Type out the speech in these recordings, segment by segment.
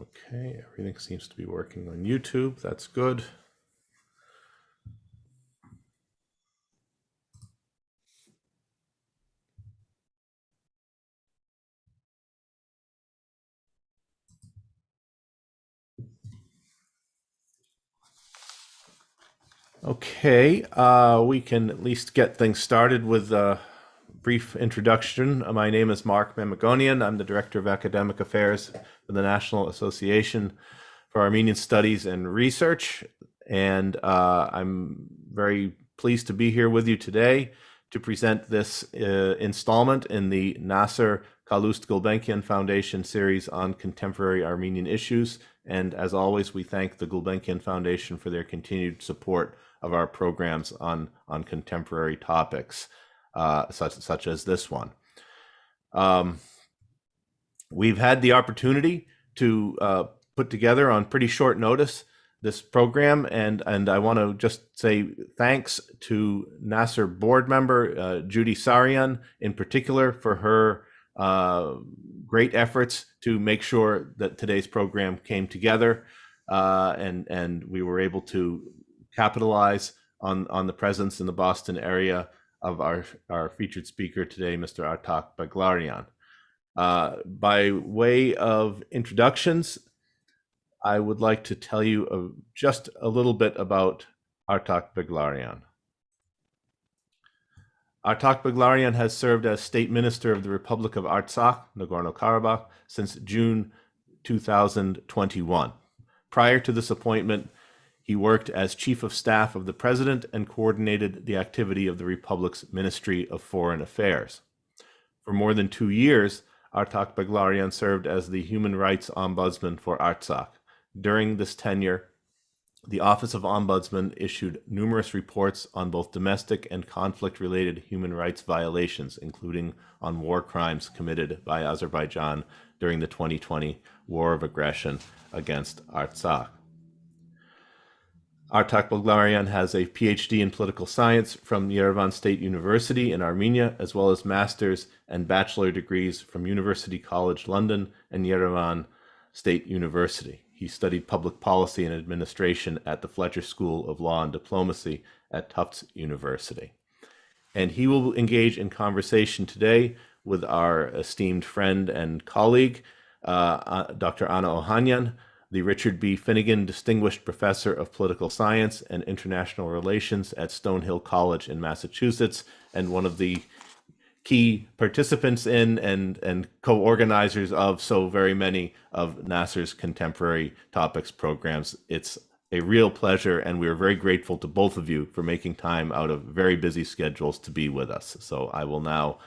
Okay, everything seems to be working on YouTube. That's good. Okay, we can at least get things started with a brief introduction. My name is Mark Mamagonian. I'm the Director of Academic Affairs for the National Association for Armenian Studies and Research, and I'm very pleased to be here with you today to present this installment in the Nasser Kalust Gulbenkian Foundation series on contemporary Armenian issues. And as always, we thank the Gulbenkian Foundation for their continued support of our programs on contemporary topics, such as this one. We've had the opportunity to put together on pretty short notice this program, and I want to just say thanks to Nasser board member Judy Sarian in particular for her great efforts to make sure that today's program came together, and we were able to capitalize on the presence in the Boston area of our featured speaker today, Mr. Artak Beglaryan. By way of introductions, I would like to tell you just a little bit about Artak Beglaryan. Artak Beglaryan has served as State Minister of the Republic of Artsakh, Nagorno-Karabakh, since June 2021. Prior to this appointment, he worked as Chief of Staff of the President and coordinated the activity of the Republic's Ministry of Foreign Affairs. For more than 2 years, Artak Beglaryan served as the Human Rights Ombudsman for Artsakh. During this tenure, the Office of Ombudsman issued numerous reports on both domestic and conflict-related human rights violations, including on war crimes committed by Azerbaijan during the 2020 war of aggression against Artsakh. Artak Beglaryan has a PhD in political science from Yerevan State University in Armenia, as well as master's and bachelor degrees from University College London and Yerevan State University. He studied public policy and administration at the Fletcher School of Law and Diplomacy at Tufts University. And he will engage in conversation today with our esteemed friend and colleague, Dr. Anna Ohanyan, the Richard B. Finnegan Distinguished Professor of Political Science and International Relations at Stonehill College in Massachusetts, and one of the key participants in and co-organizers of so very many of Nasser's contemporary topics programs. It's a real pleasure, and we are very grateful to both of you for making time out of very busy schedules to be with us. So I will now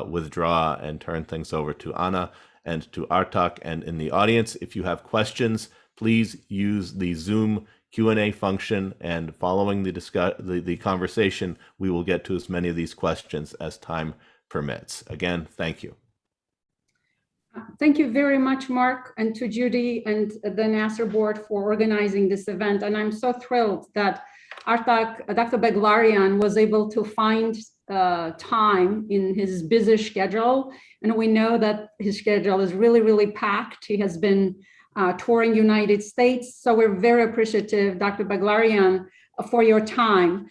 withdraw and turn things over to Anna and to Artak. And in the audience, if you have questions, please use the Zoom Q&A function, and following the conversation, we will get to as many of these questions as time permits. Again, thank you. Thank you very much, Mark, and to Judy and the Nasser board for organizing this event. And I'm so thrilled that Dr. Beglaryan was able to find time in his busy schedule. And we know that his schedule is really, really packed. He has been touring United States. So we're very appreciative, Dr. Beglaryan, for your time.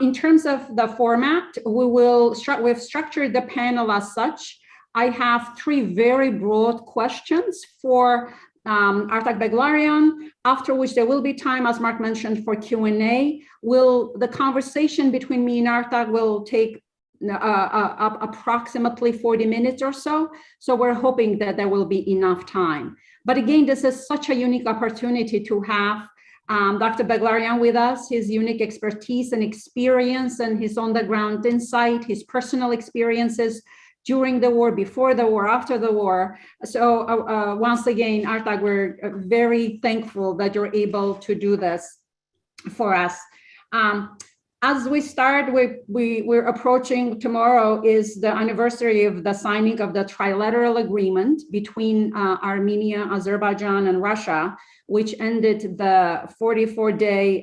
In terms of the format, we've structured the panel as such. I have 3 very broad questions for Artak Beglaryan, after which there will be time, as Mark mentioned, for Q&A. The conversation between me and Artak will take approximately 40 minutes or so. So we're hoping that there will be enough time. But again, this is such a unique opportunity to have Dr. Beglaryan with us, his unique expertise and experience and his on-the-ground insight, his personal experiences during the war, before the war, after the war. So once again, Artak, we're very thankful that you're able to do this for us. As we start, we're approaching, tomorrow is the anniversary of the signing of the trilateral agreement between Armenia, Azerbaijan, and Russia, which ended the 44-day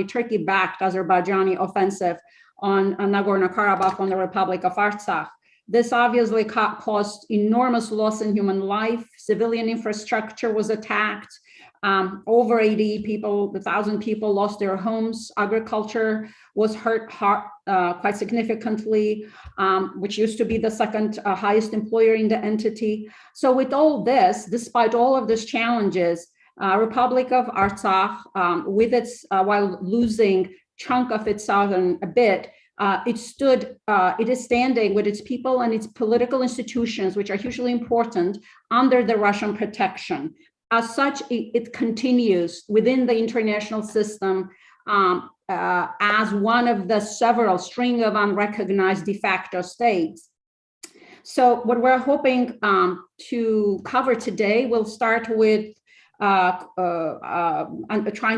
Turkey-backed Azerbaijani offensive on Nagorno-Karabakh on the Republic of Artsakh. This obviously caused enormous loss in human life. Civilian infrastructure was attacked. Over 1,000 people lost their homes. Agriculture was hurt quite significantly, which used to be the second highest employer in the entity. So with all this, despite all of these challenges, Republic of Artsakh, while losing chunk of its southern a bit, it is standing with its people and its political institutions, which are hugely important, under the Russian protection. As such, it continues within the international system as one of the several string of unrecognized de facto states. So what we're hoping to cover today, we'll start with trying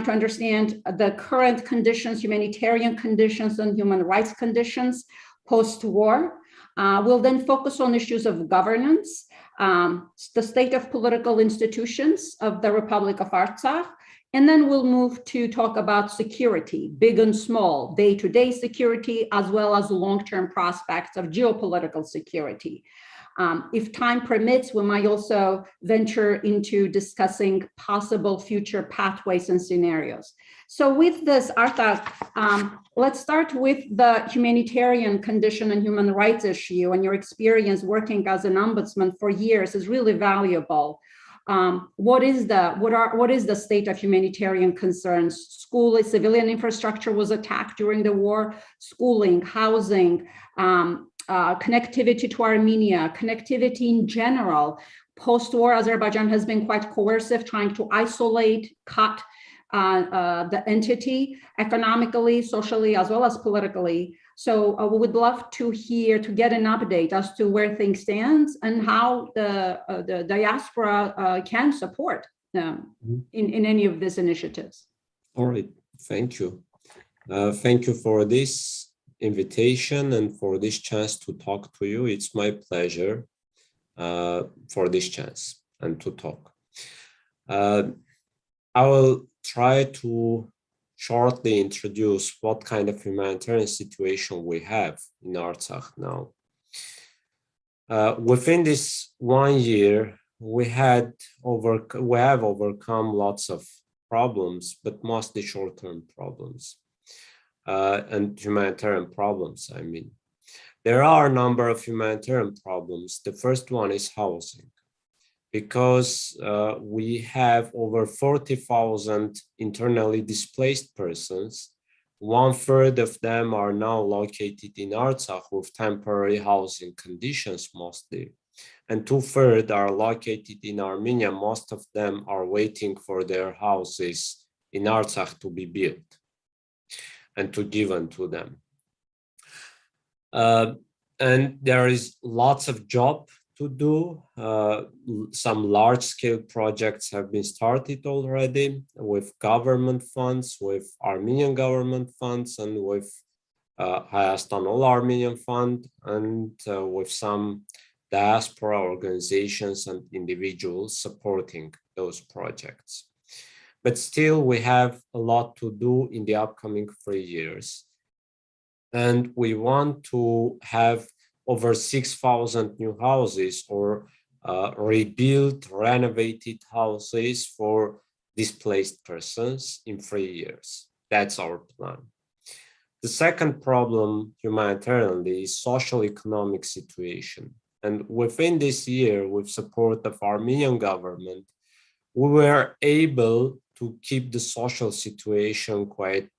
to understand the current conditions, humanitarian conditions and human rights conditions post-war. We'll then focus on issues of governance, the state of political institutions of the Republic of Artsakh, and then we'll move to talk about security, big and small, day-to-day security, as well as long-term prospects of geopolitical security. If time permits, we might also venture into discussing possible future pathways and scenarios. So with this, Artak, let's start with the humanitarian condition and human rights issue, and your experience working as an ombudsman for years is really valuable. What is the state of humanitarian concerns? Civilian infrastructure was attacked during the war, schooling, housing, connectivity to Armenia, connectivity in general. Post-war, Azerbaijan has been quite coercive, trying to isolate, cut the entity economically, socially, as well as politically. So we would love to get an update as to where things stand and how the diaspora can support in any of these initiatives. All right, thank you. Thank you for this invitation and for this chance to talk to you. It's my pleasure for this chance and to talk. I will try to shortly introduce what kind of humanitarian situation we have in Artsakh now. Within this 1 year, we have overcome lots of problems, but mostly short-term problems. And humanitarian problems, I mean. There are a number of humanitarian problems. The first one is housing, because we have over 40,000 internally displaced persons. 1/3 of them are now located in Artsakh with temporary housing conditions mostly, and 2/3 are located in Armenia. Most of them are waiting for their houses in Artsakh to be built and to given to them. And there is lots of job to do. Some large-scale projects have been started already with government funds, with Armenian government funds, and with Hayastan All Armenian Fund, and with some diaspora organizations and individuals supporting those projects. But still, we have a lot to do in the upcoming 3 years. And we want to have over 6,000 new houses or rebuilt, renovated houses for displaced persons in 3 years. That's our plan. The second problem humanitarianly is social-economic situation. And within this year, with support of Armenian government, we were able to keep the social situation quite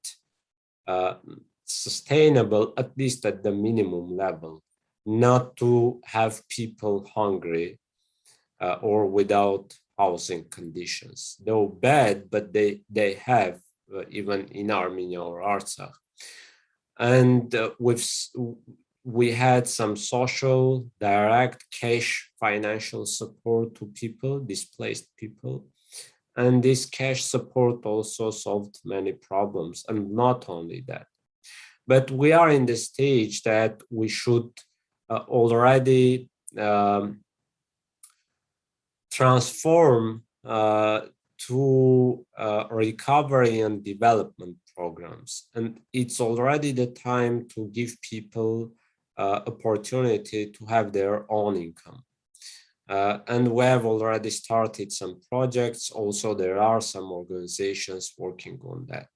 sustainable, at least at the minimum level, not to have people hungry or without housing conditions, though bad, but they have even in Armenia or Artsakh. And we had some social, direct, cash financial support to people, displaced people. And this cash support also solved many problems, and not only that. But we are in the stage that we should already transform to recovery and development programs. And it's already the time to give people opportunity to have their own income. And we have already started some projects. Also, there are some organizations working on that.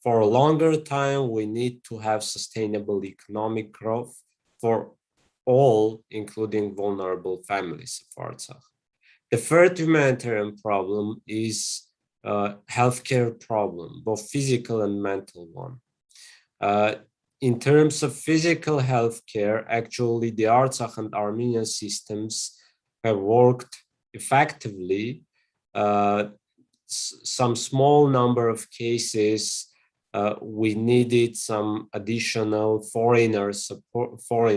For a longer time, we need to have sustainable economic growth for all, including vulnerable families of Artsakh. The third humanitarian problem is healthcare problem, both physical and mental one. In terms of physical healthcare, actually the Artsakh and Armenian systems have worked effectively. Some small number of cases, we needed some additional foreign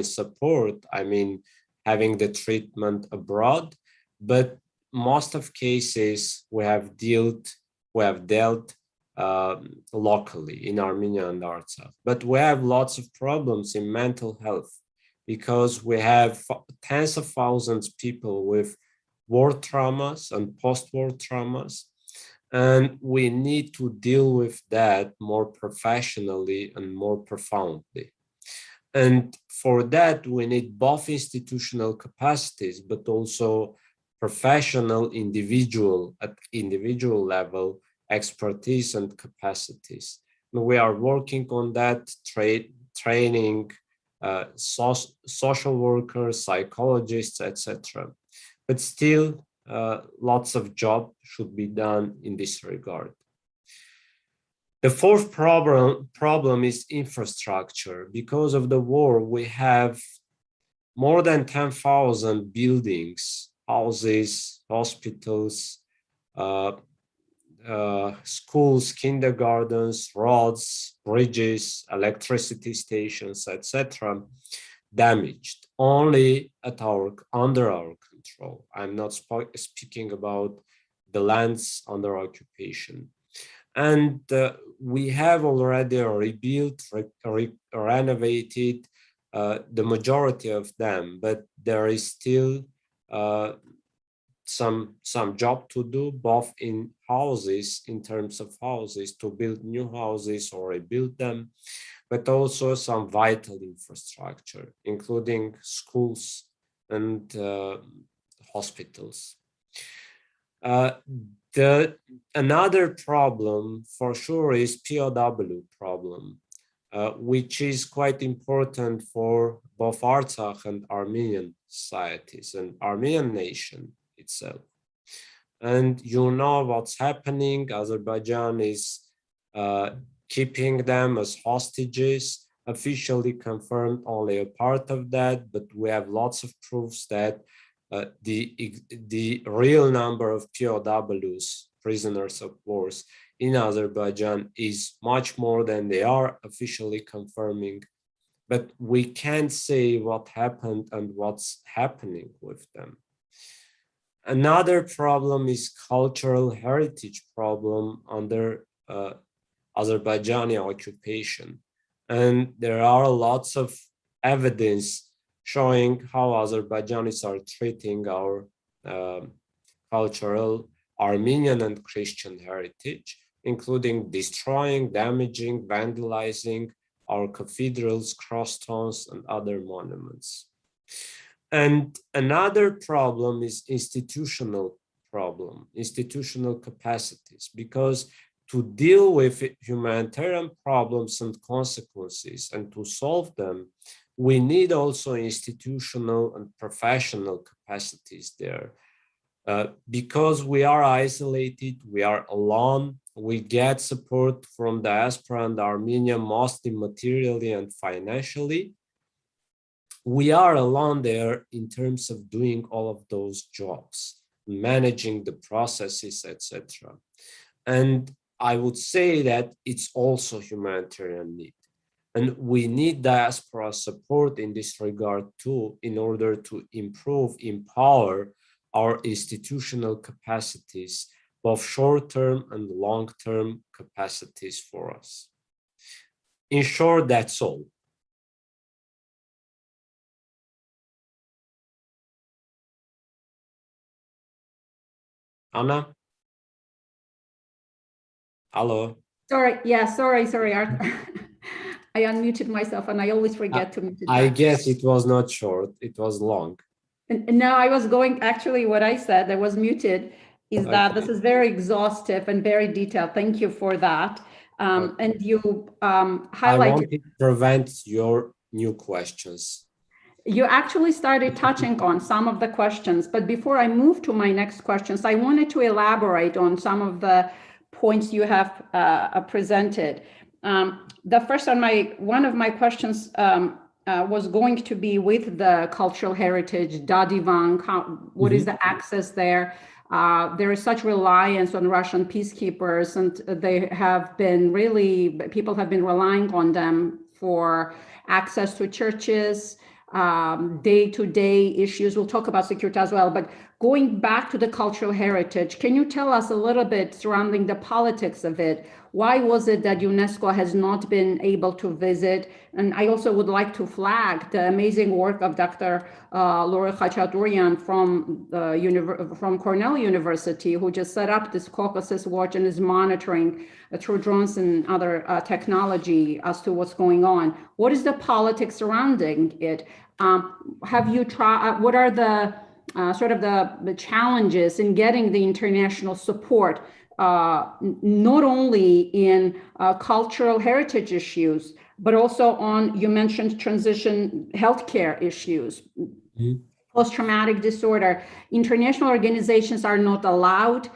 support, I mean, having the treatment abroad, but most of cases we have dealt locally in Armenia and Artsakh. But we have lots of problems in mental health because we have tens of thousands of people with war traumas and post-war traumas. And we need to deal with that more professionally and more profoundly. And for that, we need both institutional capacities, but also professional at individual level expertise and capacities. And we are working on that, training social workers, psychologists, etc. But still, lots of job should be done in this regard. The fourth problem is infrastructure. Because of the war, we have more than 10,000 buildings, houses, hospitals, schools, kindergartens, roads, bridges, electricity stations, etc., damaged only under our control. I'm not speaking about the lands under occupation. And we have already rebuilt, renovated the majority of them, but there is still some job to do, both in houses, in terms of houses, to build new houses or rebuild them, but also some vital infrastructure, including schools and hospitals. Another problem for sure is POW problem, which is quite important for both Artsakh and Armenian societies and Armenian nation itself. And you know what's happening. Azerbaijan is keeping them as hostages, officially confirmed only a part of that, but we have lots of proofs that the real number of POWs, prisoners of wars, in Azerbaijan is much more than they are officially confirming. But we can't say what happened and what's happening with them. Another problem is cultural heritage problem under Azerbaijani occupation. And there are lots of evidence showing how Azerbaijanis are treating our cultural Armenian and Christian heritage, including destroying, damaging, vandalizing our cathedrals, crossstones, and other monuments. And another problem is institutional capacities, because to deal with humanitarian problems and consequences and to solve them, we need also institutional and professional capacities there. Because we are isolated, we are alone, we get support from diaspora and Armenia, mostly materially and financially. We are alone there in terms of doing all of those jobs, managing the processes, etc. And I would say that it's also humanitarian need. And we need diaspora support in this regard too, in order to empower our institutional capacities, both short-term and long-term capacities for us. In short, that's all. Anna? Hello. Sorry, yeah, sorry. I unmuted myself and I always forget to mute it I back. guess it was not short, it was long. No, I was going, actually what I said, I was muted, is that this is very exhaustive and very detailed. Thank you for that. And you I highlighted. want to prevent your new questions. You actually started touching on some of the questions, but before I move to my next questions, I wanted to elaborate on some of the points you have presented. The first on one of my questions was going to be with the cultural heritage, Dadivang, what is the access there? There is such reliance on Russian peacekeepers, and they have been people have been relying on them for access to churches, day-to-day issues. We'll talk about security as well, but going back to the cultural heritage, can you tell us a little bit surrounding the politics of it? Why was it that UNESCO has not been able to visit? And I also would like to flag the amazing work of Dr. Laura Khachaturian from Cornell University, who just set up this Caucasus Watch and is monitoring through drones and other technology as to what's going on. What is the politics surrounding it? Have you tried, what are the sort of the challenges in getting the international support, not only in cultural heritage issues, but also on, you mentioned transition healthcare issues, post-traumatic disorder. International organizations are not allowed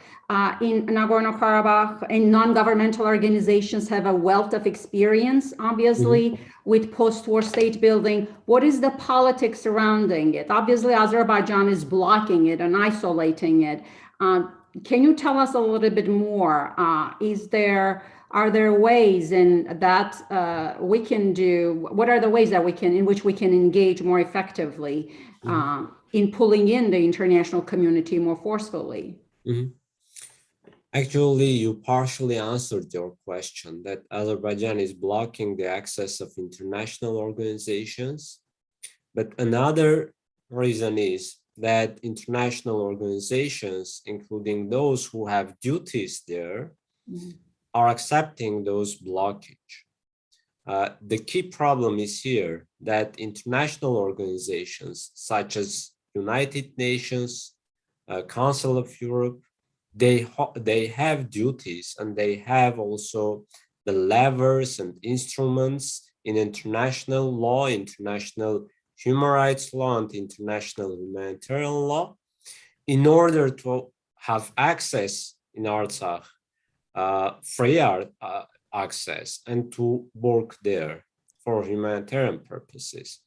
in Nagorno-Karabakh, and non-governmental organizations have a wealth of experience, obviously, with post-war state building. What is the politics surrounding it? Obviously, Azerbaijan is blocking it and isolating it. Can you tell us a little bit more? Are there ways that we can do? What are the ways that in which we can engage more effectively in pulling in the international community more forcefully? Actually, you partially answered your question that Azerbaijan is blocking the access of international organizations. But another reason is that international organizations, including those who have duties there, are accepting those blockage. The key problem is here that international organizations such as United Nations, Council of Europe, they have duties, and they have also the levers and instruments in international law, international human rights law, and international humanitarian law in order to have access in Artsakh, free access, and to work there for humanitarian purposes.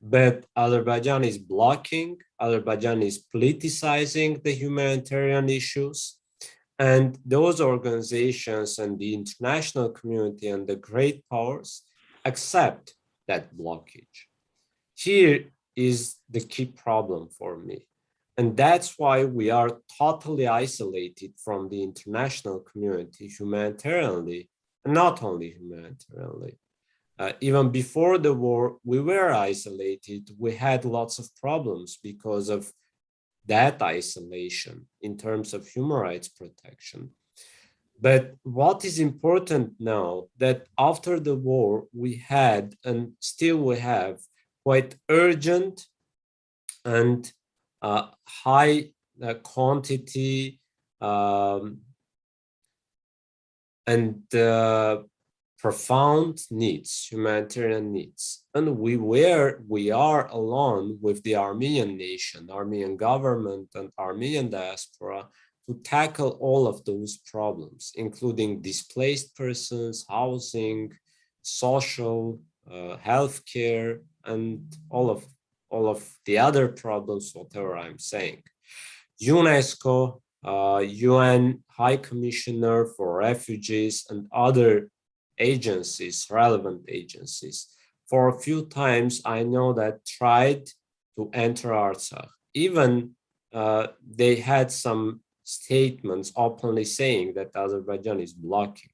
But Azerbaijan is blocking, Azerbaijan is politicizing the humanitarian issues, and those organizations and the international community and the great powers accept that blockage. Here is the key problem for me. And that's why we are totally isolated from the international community humanitarianly, and not only humanitarianly. Even before the war, we were isolated. We had lots of problems because of that isolation in terms of human rights protection. But what is important now that after the war, we had, and still we have, quite urgent and high quantity and profound needs, humanitarian needs. And we are alone with the Armenian nation, Armenian government, and Armenian diaspora to tackle all of those problems, including displaced persons, housing, social, healthcare, and all of the other problems, whatever I'm saying. UNESCO, UN High Commissioner for Refugees, and other agencies, relevant agencies, for a few times I know that tried to enter Artsakh. Even they had some statements openly saying that Azerbaijan is blocking,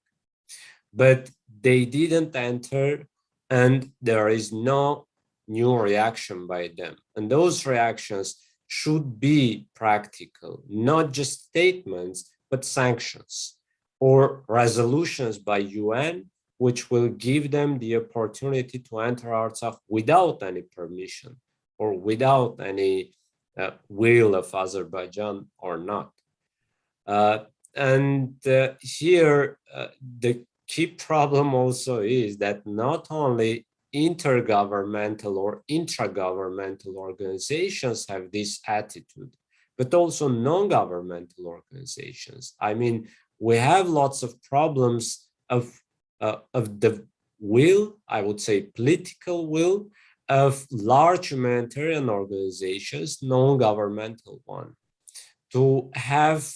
but they didn't enter, and there is no new reaction by them. And those reactions should be practical, not just statements, but sanctions or resolutions by UN which will give them the opportunity to enter Artsakh without any permission or without any will of Azerbaijan or not. Here, the key problem also is that not only intergovernmental or intragovernmental organizations have this attitude, but also non-governmental organizations. I mean, we have lots of problems of the will, I would say political will, of large humanitarian organizations, non-governmental one, to have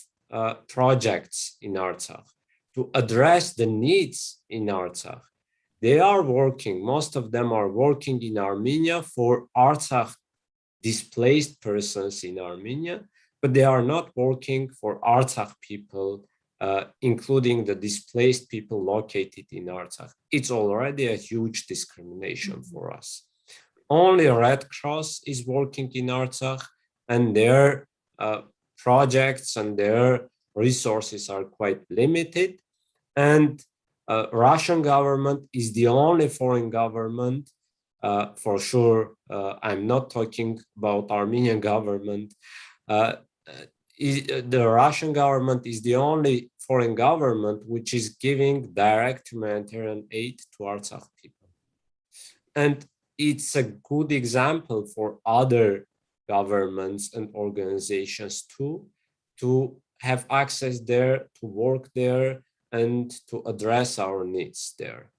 projects in Artsakh, to address the needs in Artsakh. They are working, most of them are working in Armenia for Artsakh displaced persons in Armenia, but they are not working for Artsakh people, including the displaced people located in Artsakh. It's already a huge discrimination for us. Only Red Cross is working in Artsakh, and their projects and their resources are quite limited. And Russian government is the only foreign government, for sure. I'm not talking about Armenian government. The Russian government is the only foreign government which is giving direct humanitarian aid to Artsakh people. And it's a good example for other governments and organizations too, to have access there, to work there, and to address our needs there.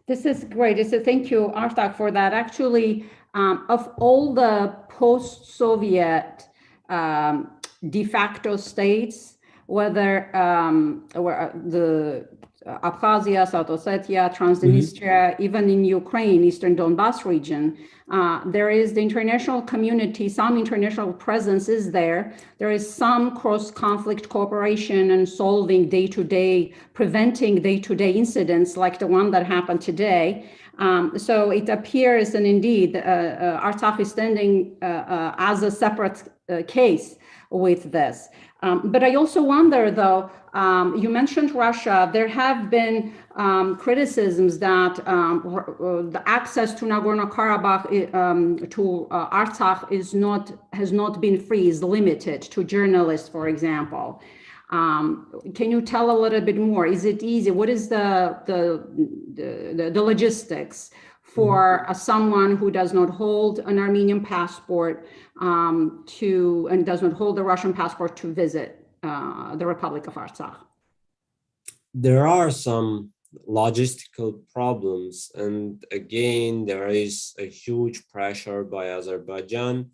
This is great. Thank you, Artak, for that. Actually, of all the post-Soviet de facto states, whether the Abkhazia, South Ossetia, Transnistria, even in Ukraine, Eastern Donbass region, there is the international community, some international presence is there. There is some cross-conflict cooperation and solving day-to-day, preventing day-to-day incidents like the one that happened today. So it appears, and indeed, Artsakh is standing as a separate case with this. But I also wonder, though, you mentioned Russia. There have been criticisms that the access to Nagorno-Karabakh, to Artsakh has not been free, is limited to journalists, for example. Can you tell a little bit more? Is it easy? What is the logistics for someone who does not hold an Armenian passport and does not hold a Russian passport to visit the Republic of Artsakh? There are some logistical problems, and again, there is a huge pressure by Azerbaijan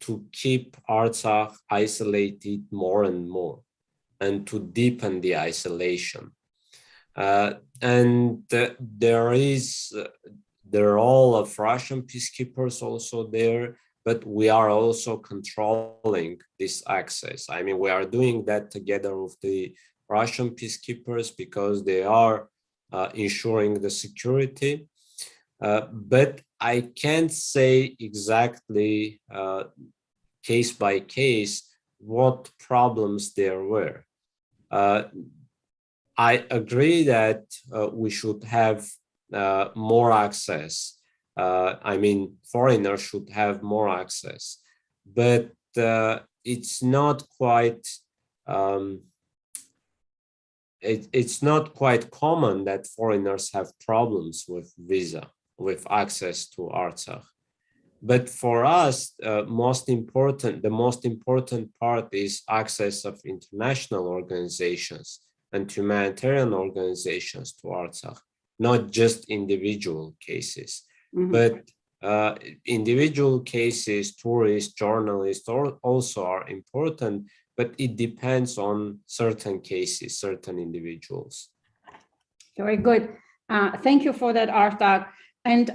to keep Artsakh isolated more and more, and to deepen the isolation. And there is the role of Russian peacekeepers also there, but we are also controlling this access. I mean, we are doing that together with the Russian peacekeepers because they are ensuring the security. But I can't say exactly case by case what problems there were. I agree that we should have more access. I mean, foreigners should have more access, but it's not quite it's not quite common that foreigners have problems with visa, with access to Artsakh. But for us, the most important part is access of international organizations and humanitarian organizations to Artsakh, not just individual cases. But individual cases, tourists, journalists also are important, but it depends on certain cases, certain individuals. Very good. Thank you for that, Artak. And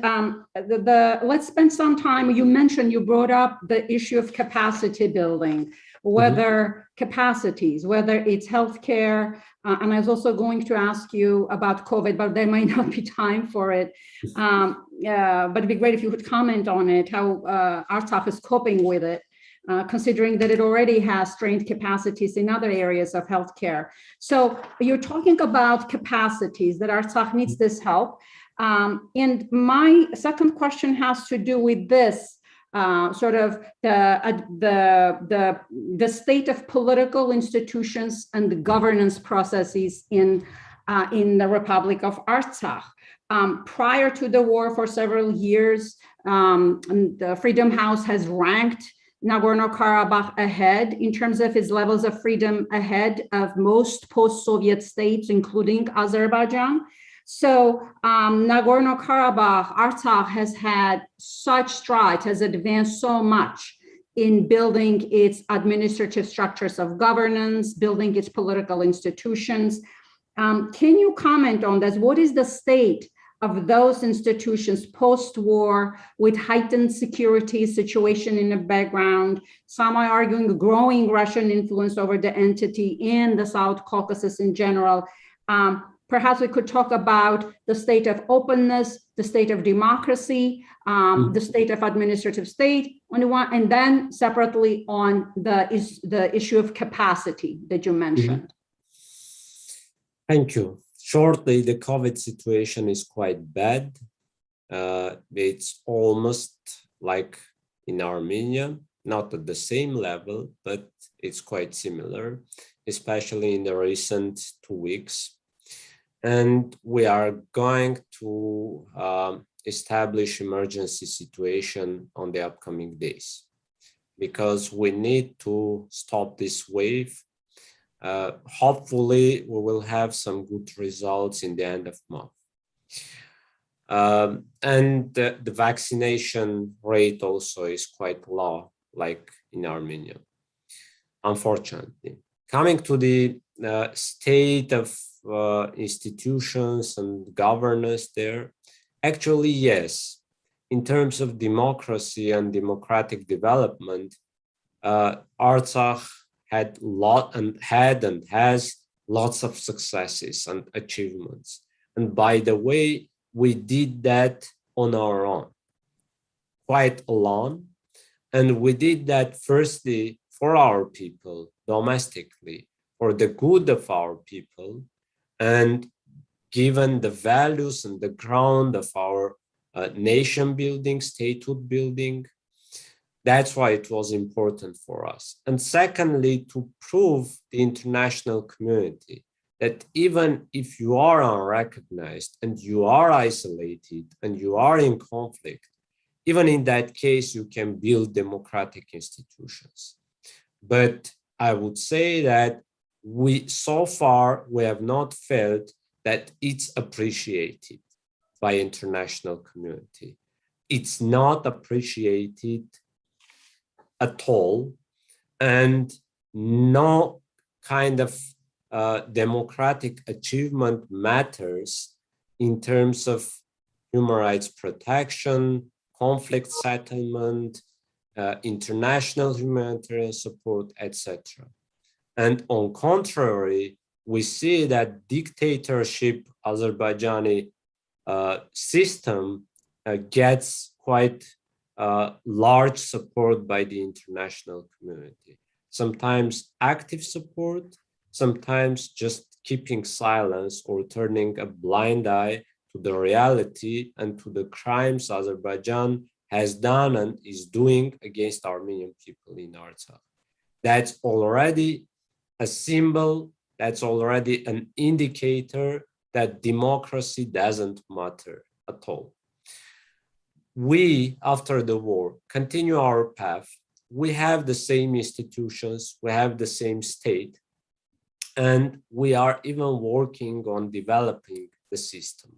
let's spend some time. You brought up the issue of capacity building, whether capacities, whether it's healthcare. And I was also going to ask you about COVID, but there might not be time for it. But it'd be great if you could comment on it, how Artsakh is coping with it. considering that it already has strained capacities in other areas of healthcare. So you're talking about capacities that Artsakh needs this help. And my second question has to do with this, sort of the state of political institutions and the governance processes in the Republic of Artsakh. Prior to the war, for several years, the Freedom House has ranked Nagorno-Karabakh ahead in terms of its levels of freedom, ahead of most post-Soviet states, including Azerbaijan. So Nagorno-Karabakh, Artsakh has had such strides, has advanced so much in building its administrative structures of governance, building its political institutions. Can you comment on this? What is the state of those institutions post-war, with heightened security situation in the background? Some are arguing growing Russian influence over the entity in the South Caucasus in general. Perhaps we could talk about the state of openness, the state of democracy, the state of administrative state, and then separately on the issue of capacity that you mentioned. Thank you. Shortly, the COVID situation is quite bad. It's almost like in Armenia, not at the same level, but it's quite similar, especially in the recent 2 weeks. And we are going to establish emergency situation on the upcoming days, because we need to stop this wave. Hopefully, we will have some good results in the end of month. And the vaccination rate also is quite low, like in Armenia, unfortunately. Coming to the state of institutions and governance there, actually, yes, in terms of democracy and democratic development, Artsakh had and has lots of successes and achievements. And by the way, we did that on our own, quite alone. And we did that firstly for our people domestically, for the good of our people, and given the values and the ground of our nation building, statehood building. That's why it was important for us. And secondly, to prove the international community that even if you are unrecognized and you are isolated and you are in conflict, even in that case, you can build democratic institutions. But I would say that so far, we have not felt that it's appreciated by international community. It's not appreciated at all, and no kind of democratic achievement matters in terms of human rights protection, conflict settlement, international humanitarian support, etc. And on contrary, we see that dictatorship Azerbaijani system gets quite large support by the international community. Sometimes active support, sometimes just keeping silence or turning a blind eye to the reality and to the crimes Azerbaijan has done and is doing against Armenian people in Artsakh. That's already a symbol, that's already an indicator that democracy doesn't matter at all. We, after the war, continue our path. We have the same institutions, we have the same state, and we are even working on developing the system.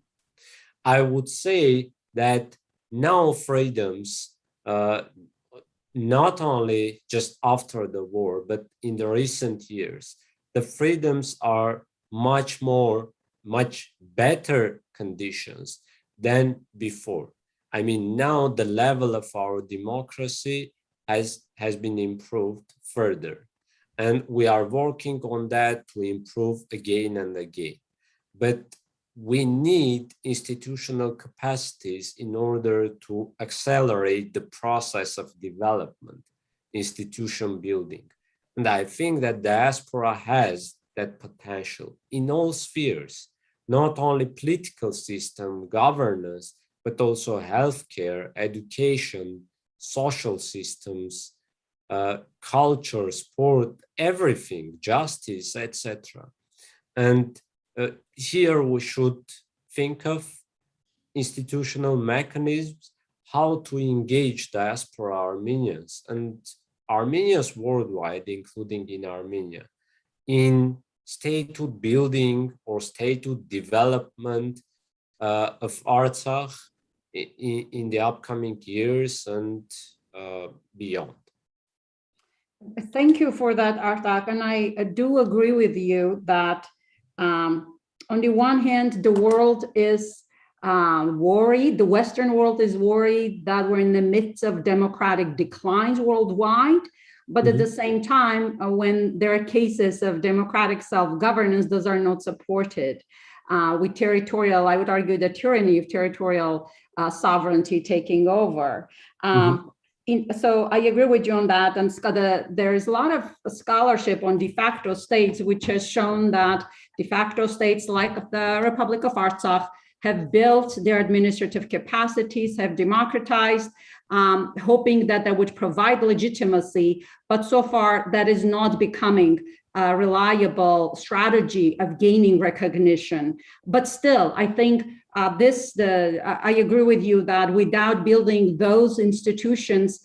I would say that now freedoms, not only just after the war, but in the recent years, the freedoms are much better conditions than before. I mean, now the level of our democracy has been improved further. And we are working on that to improve again and again. But we need institutional capacities in order to accelerate the process of development institution building. And I think that diaspora has that potential in all spheres, not only political system, governance, but also healthcare, education, social systems, culture, sport, everything, justice, etc. And here we should think of institutional mechanisms, how to engage diaspora Armenians and Armenians worldwide, including in Armenia, in statehood building or statehood development of Artsakh in the upcoming years and beyond. Thank you for that, Artak. And I do agree with you that on the one hand, the world is worried, the Western world is worried that we're in the midst of democratic declines worldwide. But at the same time, when there are cases of democratic self-governance, those are not supported with territorial, I would argue, the tyranny of territorial sovereignty taking over. So I agree with you on that. And there is a lot of scholarship on de facto states, which has shown that de facto states like the Republic of Artsakh have built their administrative capacities, have democratized, hoping that would provide legitimacy. But so far, that is not becoming a reliable strategy of gaining recognition. But still, I think I agree with you that without building those institutions,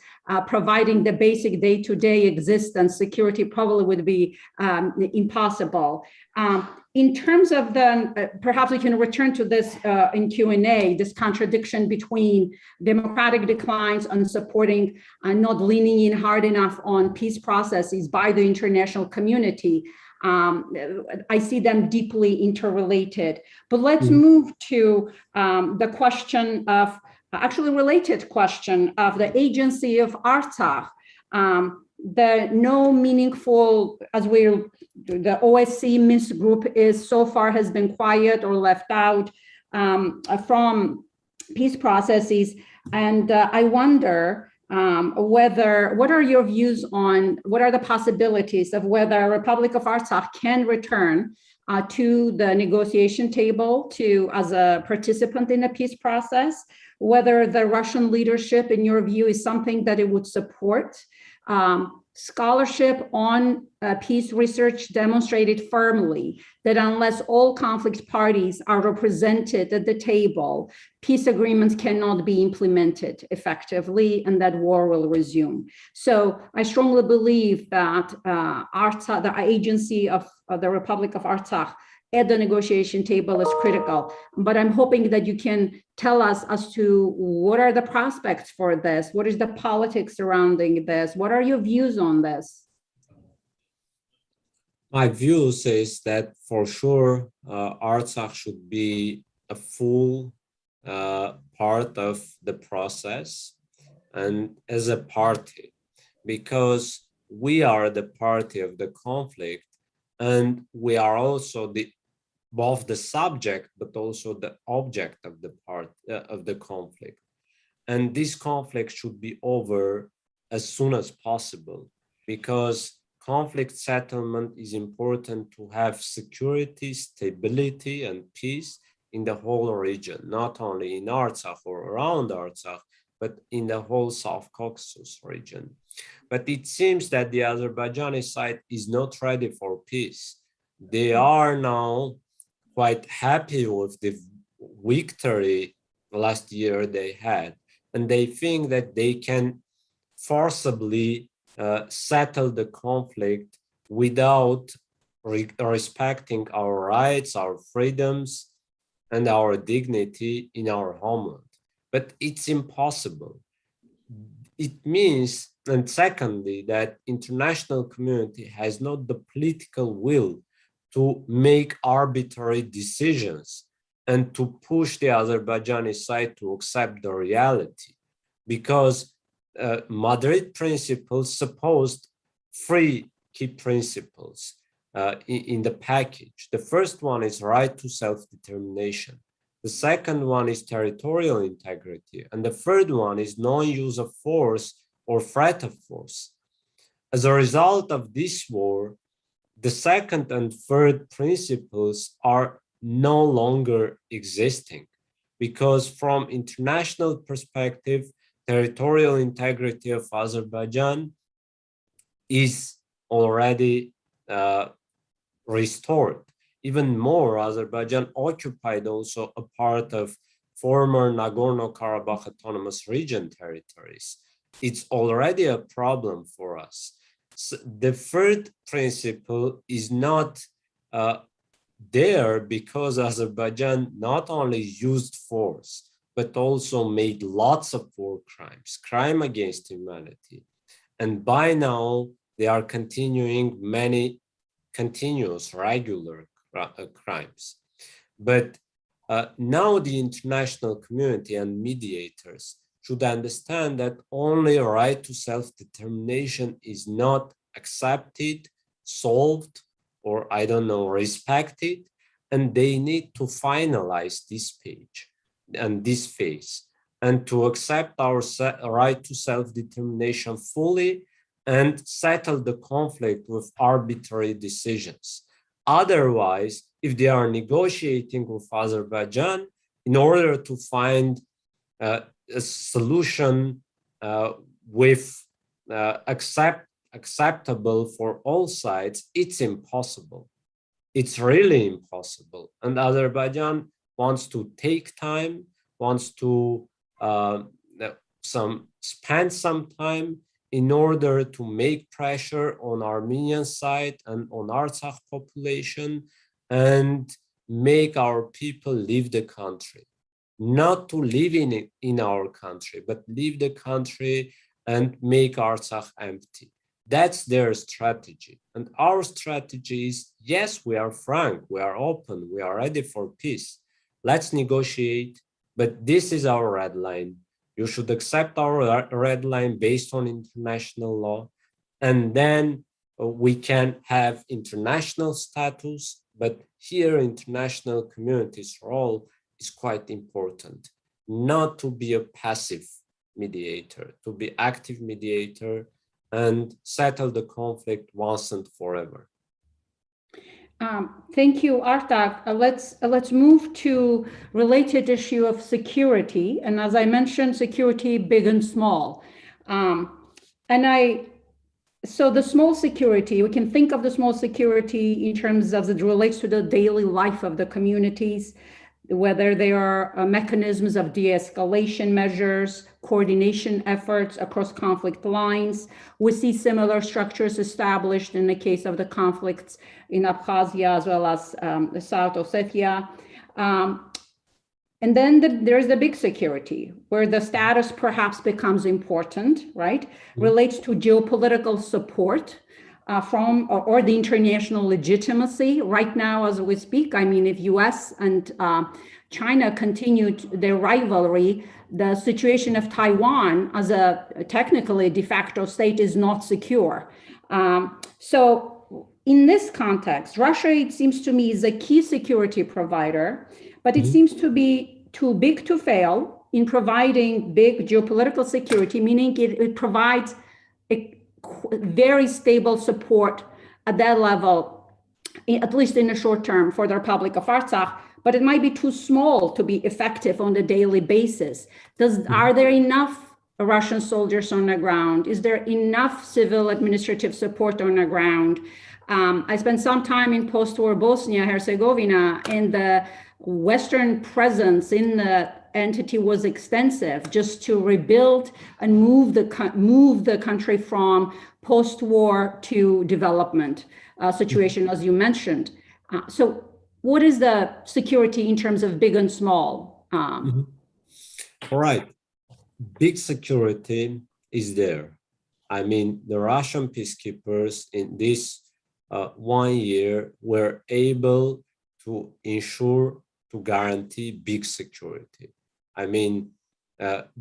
providing the basic day-to-day existence, security probably would be impossible. In terms of perhaps we can return to this in Q&A, this contradiction between democratic declines and supporting and not leaning in hard enough on peace processes by the international community. I see them deeply interrelated. But let's move to the question of, actually related question of the agency of Artsakh. The no meaningful, the OSCE Minsk group so far has been quiet or left out from peace processes. And I wonder what are your views on, what are the possibilities of whether Republic of Artsakh can return to the negotiation table as a participant in the peace process, whether the Russian leadership, in your view, is something that it would support. Scholarship on peace research demonstrated firmly that unless all conflict parties are represented at the table, peace agreements cannot be implemented effectively and that war will resume. So I strongly believe that the agency of the Republic of Artsakh at the negotiation table is critical. But I'm hoping that you can tell us as to what are the prospects for this? What is the politics surrounding this? What are your views on this? My views is that for sure, Artsakh should be a full part of the process and as a party, because we are the party of the conflict and we are also both the subject, but also the object of the conflict. And this conflict should be over as soon as possible, because conflict settlement is important to have security, stability, and peace in the whole region, not only in Artsakh or around Artsakh, but in the whole South Caucasus region. But it seems that the Azerbaijani side is not ready for peace. They are now quite happy with the victory last year they had, and they think that they can forcibly settle the conflict without respecting our rights, our freedoms, and our dignity in our homeland. But it's impossible. It means, and secondly, that international community has not the political will to make arbitrary decisions and to push the Azerbaijani side to accept the reality, because Madrid principles supposed three key principles in the package. The first one is right to self-determination. The second one is territorial integrity. And the third one is non-use of force or threat of force. As a result of this war, the second and third principles are no longer existing, because from international perspective, territorial integrity of Azerbaijan is already restored. Even more, Azerbaijan occupied also a part of former Nagorno-Karabakh autonomous region territories. It's already a problem for us. So the third principle is not there because Azerbaijan not only used force, but also made lots of war crimes, crime against humanity. And by now, they are continuing many continuous, regular crimes. But now the international community and mediators should understand that only a right to self-determination is not accepted, solved, or I don't know, respected, and they need to finalize this page and this phase, and to accept our right to self-determination fully and settle the conflict with arbitrary decisions. Otherwise, if they are negotiating with Azerbaijan in order to find a solution with acceptable for all sides, it's impossible. It's really impossible. And Azerbaijan wants to take time, wants to spend some time in order to make pressure on Armenian side and on Artsakh population and make our people leave the country. Not to live in our country, but leave the country and make Artsakh empty. That's their strategy. And our strategy is, yes, we are frank, we are open, we are ready for peace. Let's negotiate, but this is our red line. You should accept our red line based on international law, and then we can have international status, but here international community's role is quite important, not to be a passive mediator, to be active mediator and settle the conflict once and forever. Thank you, Artak. Let's move to related issue of security. And as I mentioned, security big and small. So the small security, we can think of the small security in terms of it relates to the daily life of the communities, whether there are mechanisms of de-escalation measures, coordination efforts across conflict lines. We see similar structures established in the case of the conflicts in Abkhazia as well as South Ossetia. And then there's the big security, where the status perhaps becomes important, right? Relates to geopolitical support from or the international legitimacy. Right now, as we speak, I mean, if US and China continued their rivalry, the situation of Taiwan as a technically de facto state is not secure. So in this context, Russia, it seems to me, is a key security provider, but it seems to be too big to fail in providing big geopolitical security, meaning it provides a very stable support at that level, at least in the short term, for the Republic of Artsakh, but it might be too small to be effective on a daily basis. Are there enough Russian soldiers on the ground? Is there enough civil administrative support on the ground? I spent some time in post-war Bosnia-Herzegovina, and the Western presence in the entity was extensive, just to rebuild and move the country from post-war to development situation, as you mentioned. So what is the security in terms of big and small? All right. Big security is there. I mean, the Russian peacekeepers in this 1 year were able to ensure, to guarantee big security. I mean,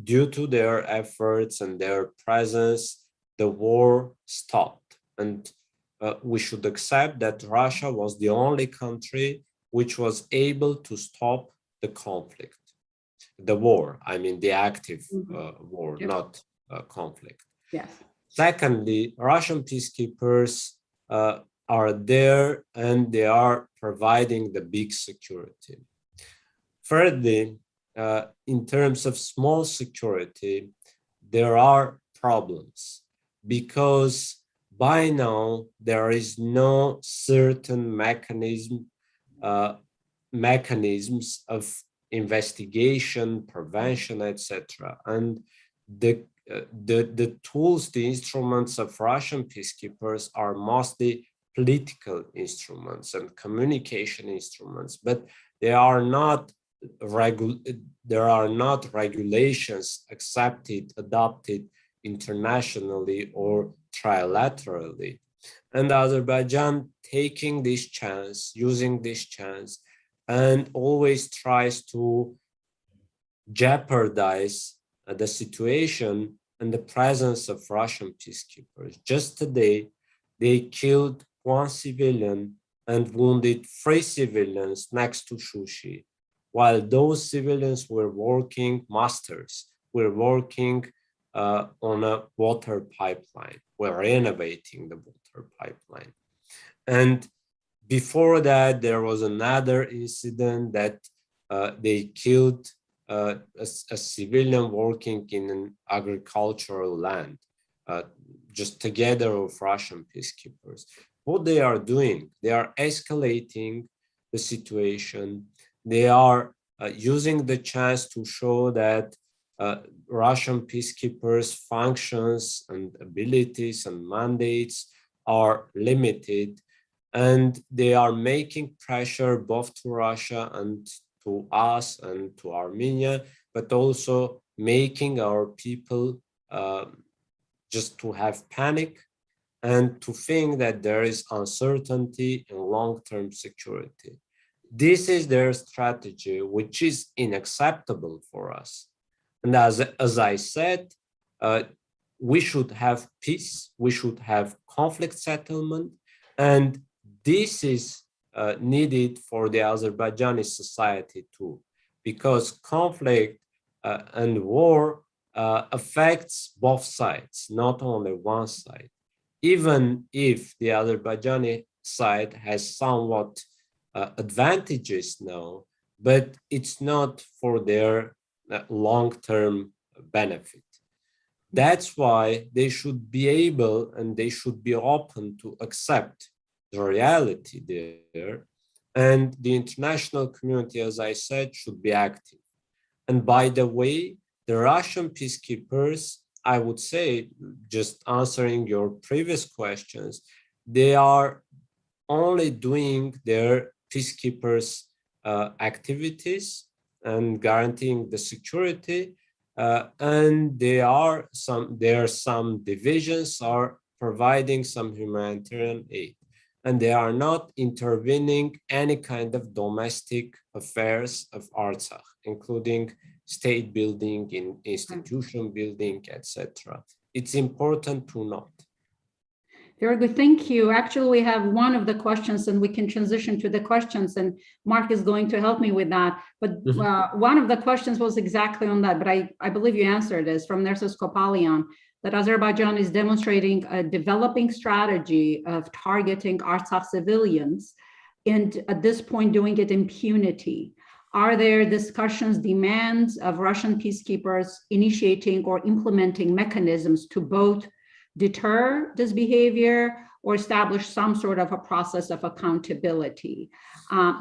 due to their efforts and their presence, the war stopped. And we should accept that Russia was the only country which was able to stop the conflict, the war, I mean, the active war, not conflict. Yes. Secondly, Russian peacekeepers are there and they are providing the big security. Thirdly, in terms of small security, there are problems because by now there is no certain mechanisms of investigation, prevention, etc. And the tools, the instruments of Russian peacekeepers are mostly political instruments and communication instruments, but they are not there are not regulations accepted, adopted internationally or trilaterally. And Azerbaijan taking this chance, using this chance, and always tries to jeopardize the situation and the presence of Russian peacekeepers. Just today, they killed one civilian and wounded 3 civilians next to Shushi, while those civilians were working, masters, were working on a water pipeline, were renovating the water pipeline. And before that, there was another incident that they killed a civilian working in an agricultural land, just together with Russian peacekeepers. What they are doing, they are escalating the situation. They are using the chance to show that Russian peacekeepers' functions and abilities and mandates are limited, and they are making pressure both to Russia and to us and to Armenia, but also making our people just to have panic and to think that there is uncertainty in long-term security. This is their strategy, which is unacceptable for us. And as I said, we should have peace, we should have conflict settlement, and this is needed for the Azerbaijani society too, because conflict and war affects both sides, not only one side. Even if the Azerbaijani side has somewhat advantages now, but it's not for their long-term benefit. That's why they should be able and they should be open to accept the reality there. And the international community, as I said, should be active. And by the way, the Russian peacekeepers, I would say, just answering your previous questions, they are only doing their peacekeepers' activities and guaranteeing the security. And there are some divisions are providing some humanitarian aid, and they are not intervening any kind of domestic affairs of Artsakh, including state building, institution building, etc. It's important to note. Very good, thank you. Actually, we have one of the questions and we can transition to the questions, and Mark is going to help me with that. But one of the questions was exactly on that, but I believe you answered this from Nerses Kopalian, that Azerbaijan is demonstrating a developing strategy of targeting Artsakh civilians, and at this point doing it impunity. Are there discussions, demands of Russian peacekeepers initiating or implementing mechanisms to both deter this behavior or establish some sort of a process of accountability? I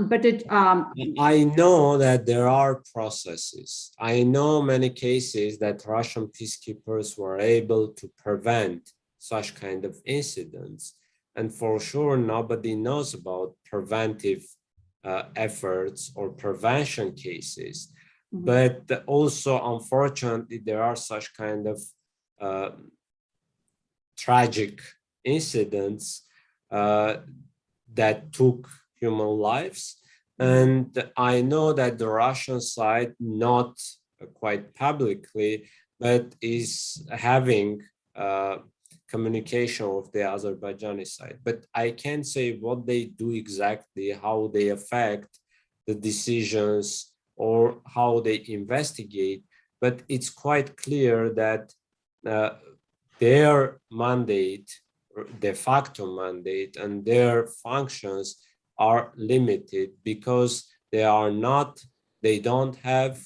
know that there are processes. I know many cases that Russian peacekeepers were able to prevent such kind of incidents. And for sure, nobody knows about preventive efforts or prevention cases. Mm-hmm. But also, unfortunately, there are such kind of tragic incidents that took human lives. And I know that the Russian side, not quite publicly, but is having communication with the Azerbaijani side. But I can't say what they do exactly, how they affect the decisions or how they investigate. But it's quite clear that their mandate, de facto mandate, and their functions are limited because they don't have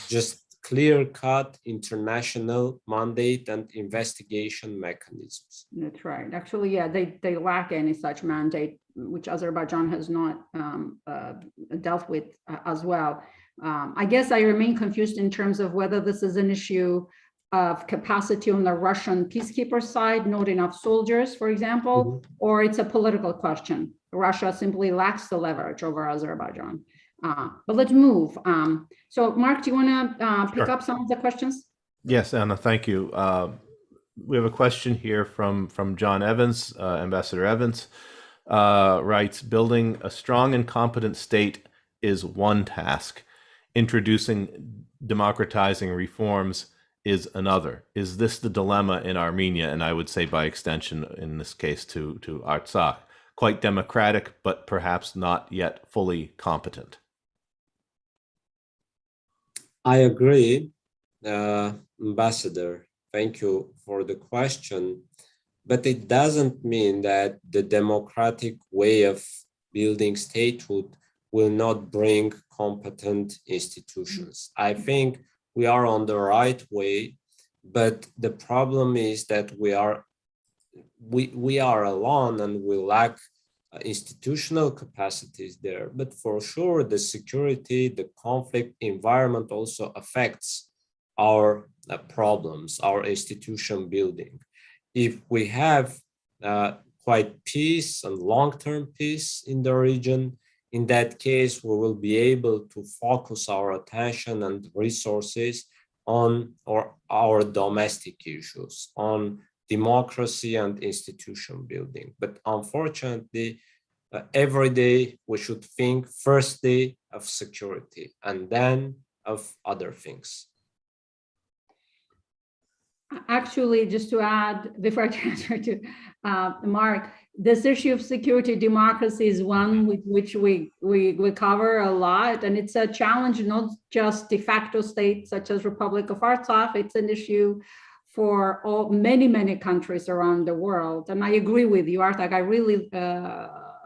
just clear-cut international mandate and investigation mechanisms. That's right. Actually, yeah, they lack any such mandate, which Azerbaijan has not dealt with as well. I guess I remain confused in terms of whether this is an issue of capacity on the Russian peacekeeper side, not enough soldiers, for example, or it's a political question. Russia simply lacks the leverage over Azerbaijan. But let's move. So Mark, do you want to pick up some of the questions? Yes, Anna, thank you. We have a question here from John Evans, Ambassador Evans, writes, building a strong and competent state is one task. Introducing democratizing reforms is another. Is this the dilemma in Armenia? And I would say by extension, in this case, to Artsakh, quite democratic, but perhaps not yet fully competent. I agree, Ambassador. Thank you for the question. But it doesn't mean that the democratic way of building statehood will not bring competent institutions. I think we are on the right way, but the problem is that we are alone and we lack institutional capacities there. But for sure, the security, the conflict environment also affects our problems, our institution building. If we have quite peace and long-term peace in the region, in that case, we will be able to focus our attention and resources on our domestic issues, on democracy and institution building. But unfortunately, every day we should think firstly of security and then of other things. Actually, just to add, before I transfer to Mark, this issue of security democracy is one with which we cover a lot, and it's a challenge not just de facto states such as Republic of Artsakh. It's an issue for many countries around the world. And I agree with you, Artak. I really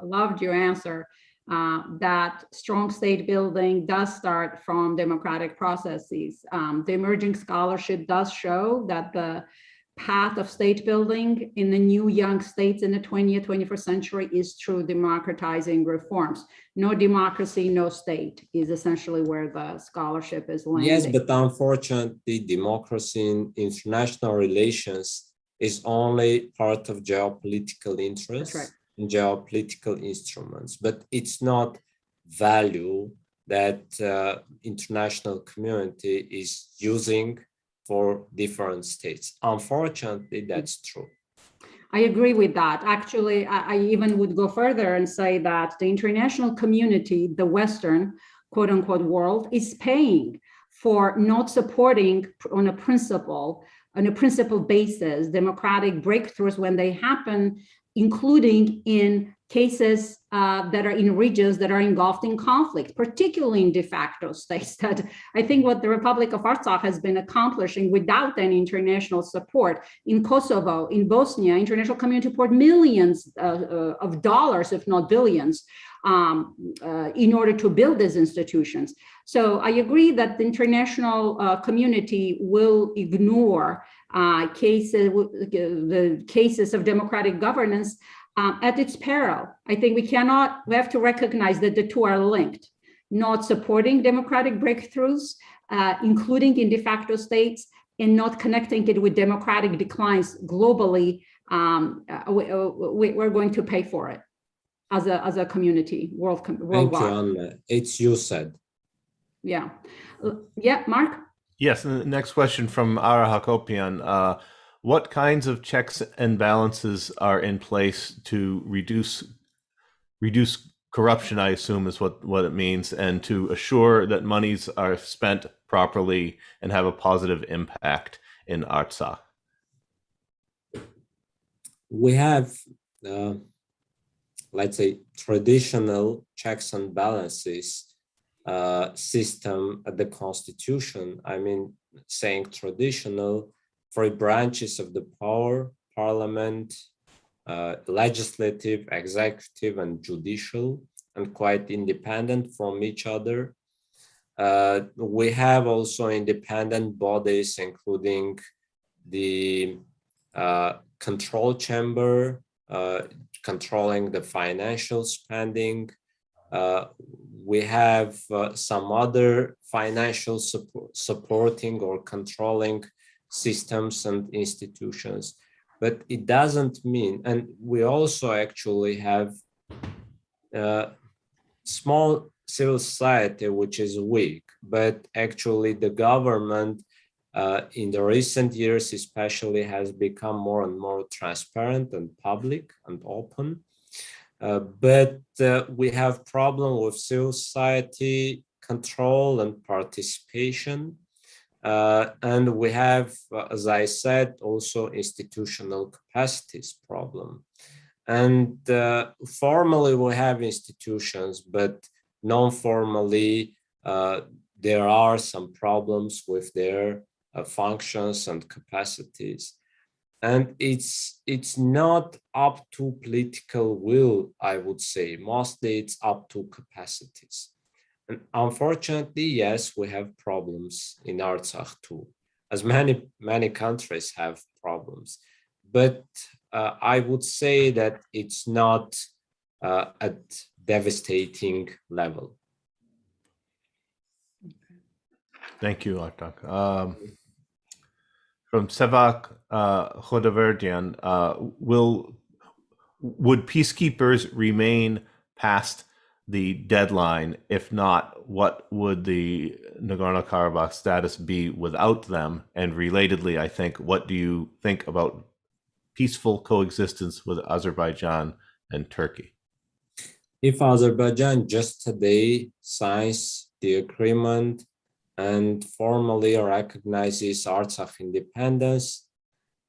loved your answer. That strong state building does start from democratic processes. The emerging scholarship does show that the path of state building in the new young states in the 20th, 21st century is through democratizing reforms. No democracy, no state is essentially where the scholarship is landing. Yes, but unfortunately, democracy in international relations is only part of geopolitical interests. That's right. Geopolitical instruments, but it's not value that international community is using for different states. Unfortunately, that's true. I agree with that. Actually, I even would go further and say that the international community, the Western quote unquote world, is paying for not supporting on a principle basis democratic breakthroughs when they happen, including in cases that are in regions that are engulfed in conflict, particularly in de facto states. That I think what the Republic of Artsakh has been accomplishing without any international support in Kosovo, in Bosnia, international community poured millions of dollars, if not billions, in order to build these institutions. So I agree that the international community will ignore the cases of democratic governance at its peril. I think we have to recognize that the two are linked. Not supporting democratic breakthroughs, including in de facto states, and not connecting it with democratic declines globally, we're going to pay for it as a community worldwide. Thank you, Anna. It's you said. Yeah. Yeah, Mark? Yes, and the next question from Ara Hakopian. What kinds of checks and balances are in place to reduce corruption, I assume is what it means, and to assure that monies are spent properly and have a positive impact in Artsakh? We have, let's say, traditional checks and balances system at the constitution. I mean, saying traditional, three branches of the power: parliament, legislative, executive, and judicial, and quite independent from each other. We have also independent bodies, including the control chamber, controlling the financial spending. We have some other financial supporting or controlling systems and institutions, but it doesn't mean, and we also actually have small civil society, which is weak, but actually the government in the recent years especially has become more and more transparent and public and open. But we have problem with civil society control and participation. And we have, as I said, also institutional capacities problem. And formally we have institutions, but non-formally there are some problems with their functions and capacities. And it's not up to political will, I would say. Mostly it's up to capacities. And unfortunately, yes, we have problems in Artsakh too, as many countries have problems. But I would say that it's not at devastating level. Thank you, Artak. From Sevak Khodaverdian, would peacekeepers remain past the deadline? If not, what would the Nagorno-Karabakh status be without them? And relatedly, I think, what do you think about peaceful coexistence with Azerbaijan and Turkey? If Azerbaijan just today signs the agreement and formally recognizes Artsakh independence,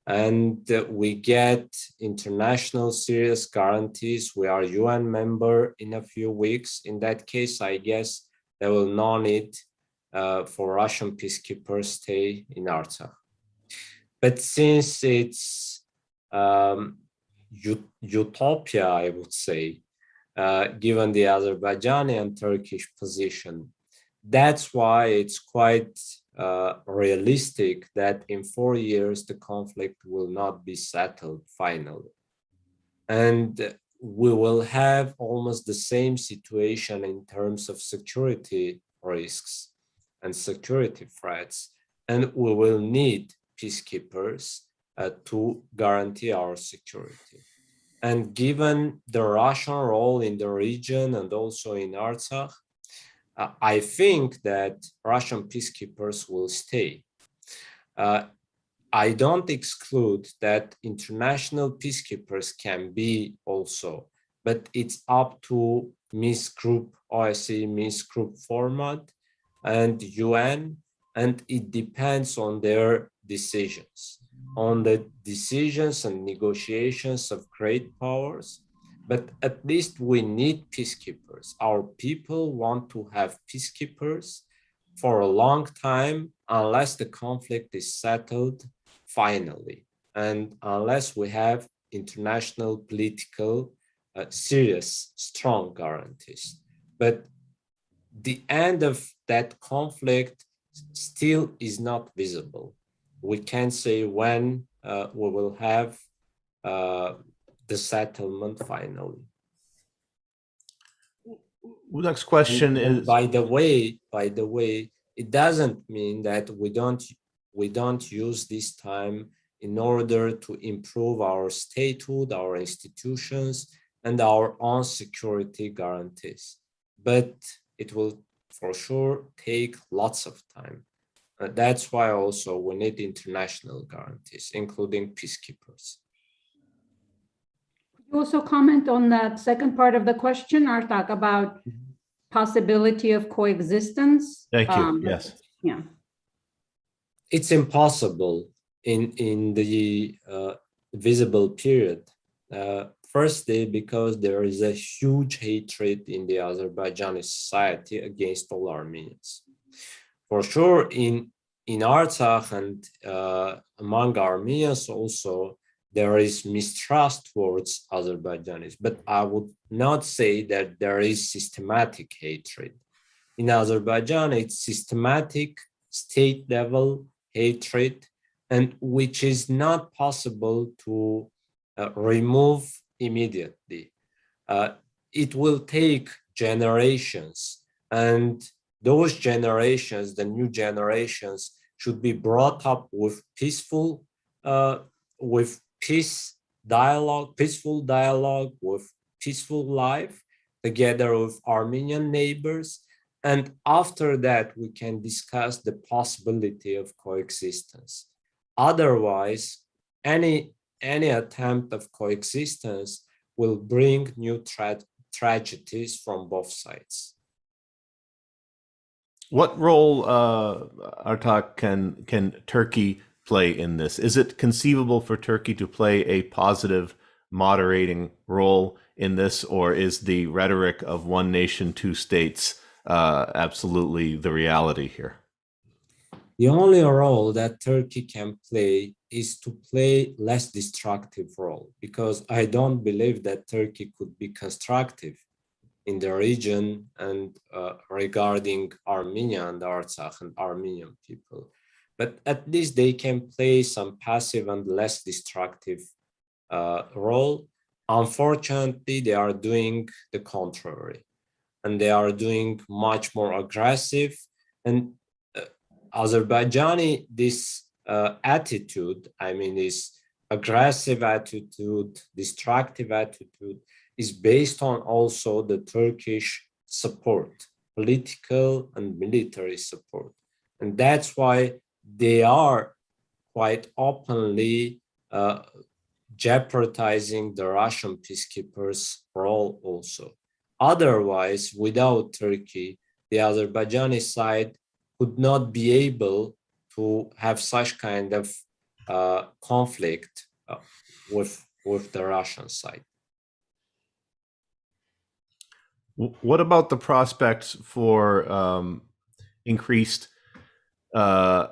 and we get international serious guarantees, we are UN member in a few weeks. In that case, I guess there will no need for Russian peacekeepers stay in Artsakh. But since it's utopia, I would say, given the Azerbaijani and Turkish position, that's why it's quite realistic that in 4 years the conflict will not be settled finally. And we will have almost the same situation in terms of security risks and security threats. And we will need peacekeepers to guarantee our security. And given the Russian role in the region and also in Artsakh, I think that Russian peacekeepers will stay. I don't exclude that international peacekeepers can be also, but it's up to Minsk Group, OSCE Minsk Group format and UN, and it depends on their decisions, on the decisions and negotiations of great powers. But at least we need peacekeepers. Our people want to have peacekeepers for a long time, unless the conflict is settled finally, and unless we have international political serious, strong guarantees. But the end of that conflict still is not visible. We can't say when we will have the settlement finally. Next question and is, by the way, it doesn't mean that we don't use this time in order to improve our statehood, our institutions, and our own security guarantees. But it will for sure take lots of time. That's why also we need international guarantees, including peacekeepers. You also comment on that second part of the question, Artak, about possibility of coexistence. thank you, yes. Yeah. It's impossible in the visible period. Firstly, because there is a huge hatred in the Azerbaijani society against all Armenians. For sure, in in Artsakh and among Armenians also, there is mistrust towards Azerbaijanis, but I would not say that there is systematic hatred. In Azerbaijan, it's systematic state-level hatred, and which is not possible to remove immediately. It will take generations, and those generations, the new generations, should be brought up with peaceful dialogue, with peaceful life, together with Armenian neighbors. And after that, we can discuss the possibility of coexistence. Otherwise, any attempt of coexistence will bring new tragedies from both sides. What role, Artak, can Turkey play in this? Is it conceivable for Turkey to play a positive, moderating role in this, or is the rhetoric of one nation, two states absolutely the reality here? The only role that Turkey can play is to play less destructive role, because I don't believe that Turkey could be constructive in the region and regarding Armenia and Artsakh and Armenian people. But at least they can play some passive and less destructive role. Unfortunately, they are doing the contrary, and they are doing much more aggressive. And Azerbaijani, this attitude, I mean, this aggressive attitude, destructive attitude, is based on also the Turkish support, political and military support. And that's why they are quite openly jeopardizing the Russian peacekeepers' role also. Otherwise, without Turkey, the Azerbaijani side could not be able to have such kind of conflict with the Russian side. What about the prospects for increased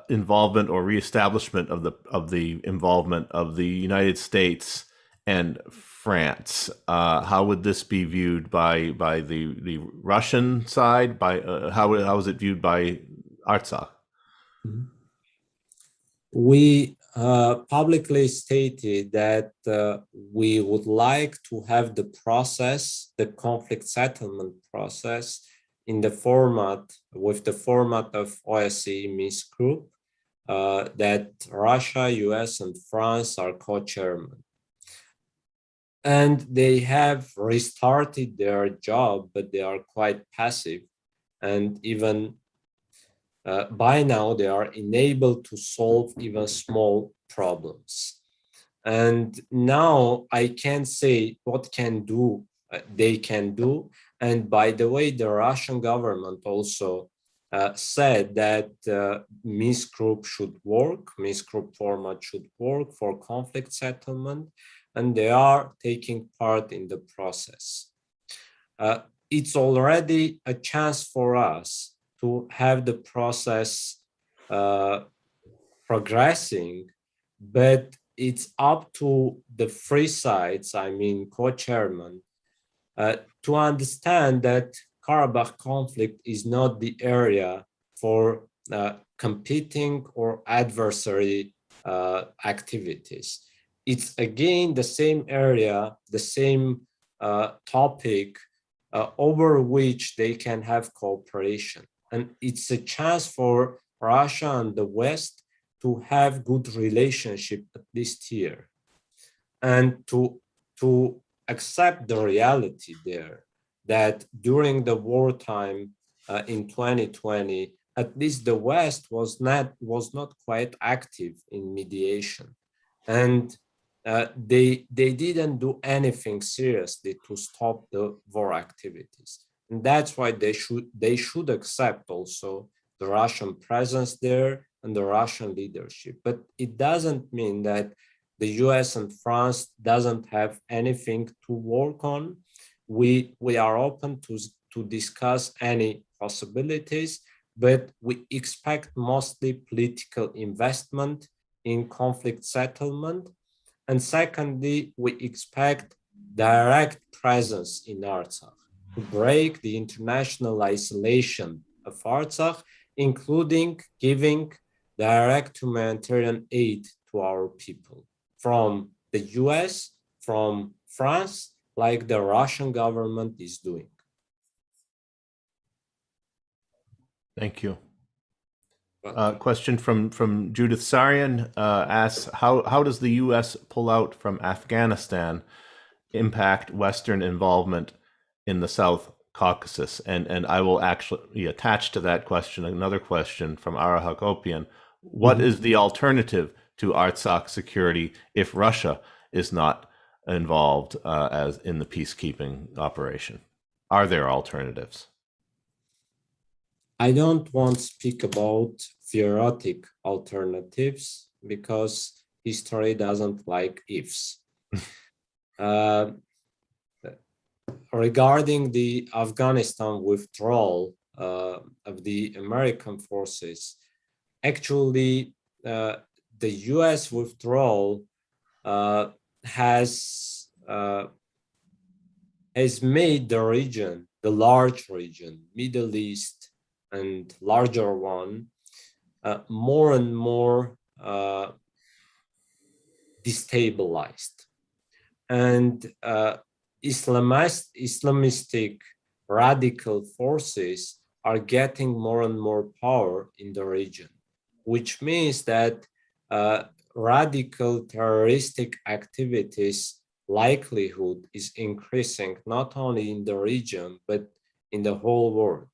involvement or reestablishment of the involvement of the United States and France? How would this be viewed by the Russian side? How is it viewed by Artsakh? We publicly stated that we would like to have the process, the conflict settlement process, in the format of OSCE Minsk Group, that Russia, US, and France are co-chairmen. And they have restarted their job, but they are quite passive. And even by now, they are enabled to solve even small problems. And now I can say what they can do. And by the way, the Russian government also said that Minsk Group should work, Minsk Group format should work for conflict settlement, and they are taking part in the process. It's already a chance for us to have the process progressing, but it's up to the three sides, I mean co-chairmen, to understand that Karabakh conflict is not the area for competing or adversary activities. It's again the same area, the same topic over which they can have cooperation. And it's a chance for Russia and the West to have good relationship at least here, and to accept the reality there that during the wartime in 2020, at least the West was not quite active in mediation, and they didn't do anything seriously to stop the war activities. And that's why they should accept also the Russian presence there and the Russian leadership. But it doesn't mean that the US and France doesn't have anything to work on. We are open to discuss any possibilities, but we expect mostly political investment in conflict settlement. And secondly, we expect direct presence in Artsakh to break the international isolation of Artsakh, including giving direct humanitarian aid to our people from the US, from France, like the Russian government is doing. Thank you. Question from Judith Sarian asks, how does the U.S. pull out from Afghanistan impact Western involvement in the South Caucasus? And I will actually attach to that question another question from Ara Hakopian. What is the alternative to Artsakh security if Russia is not involved as in the peacekeeping operation? Are there alternatives? I don't want to speak about theoretic alternatives because history doesn't like ifs. Regarding the Afghanistan withdrawal of the American forces, actually, the US withdrawal has made the region, the large region, Middle East, and larger one, more and more destabilized. And Islamistic radical forces are getting more and more power in the region, which means that radical terroristic activities likelihood is increasing not only in the region, but in the whole world.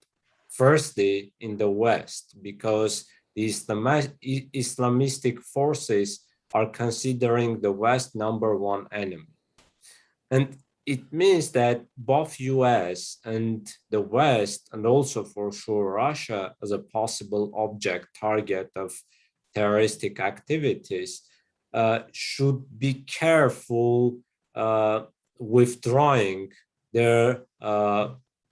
Firstly, in the West, because the Islamistic forces are considering the West #1 enemy. And it means that both US and the West, and also for sure Russia as a possible object target of terroristic activities, should be careful withdrawing their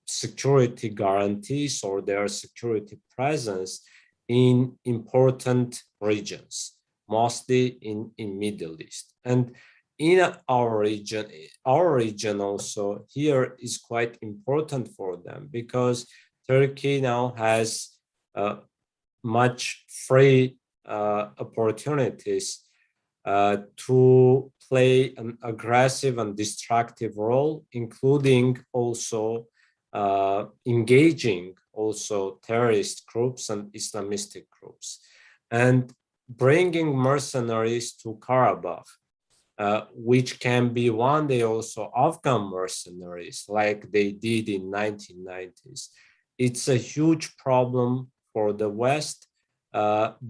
security guarantees or their security presence in important regions, mostly in Middle East. And in our region also here is quite important for them because Turkey now has much free opportunities to play an aggressive and destructive role, including also engaging also terrorist groups and Islamistic groups, and bringing mercenaries to Karabakh, which can be one day also Afghan mercenaries like they did in 1990s. It's a huge problem for the West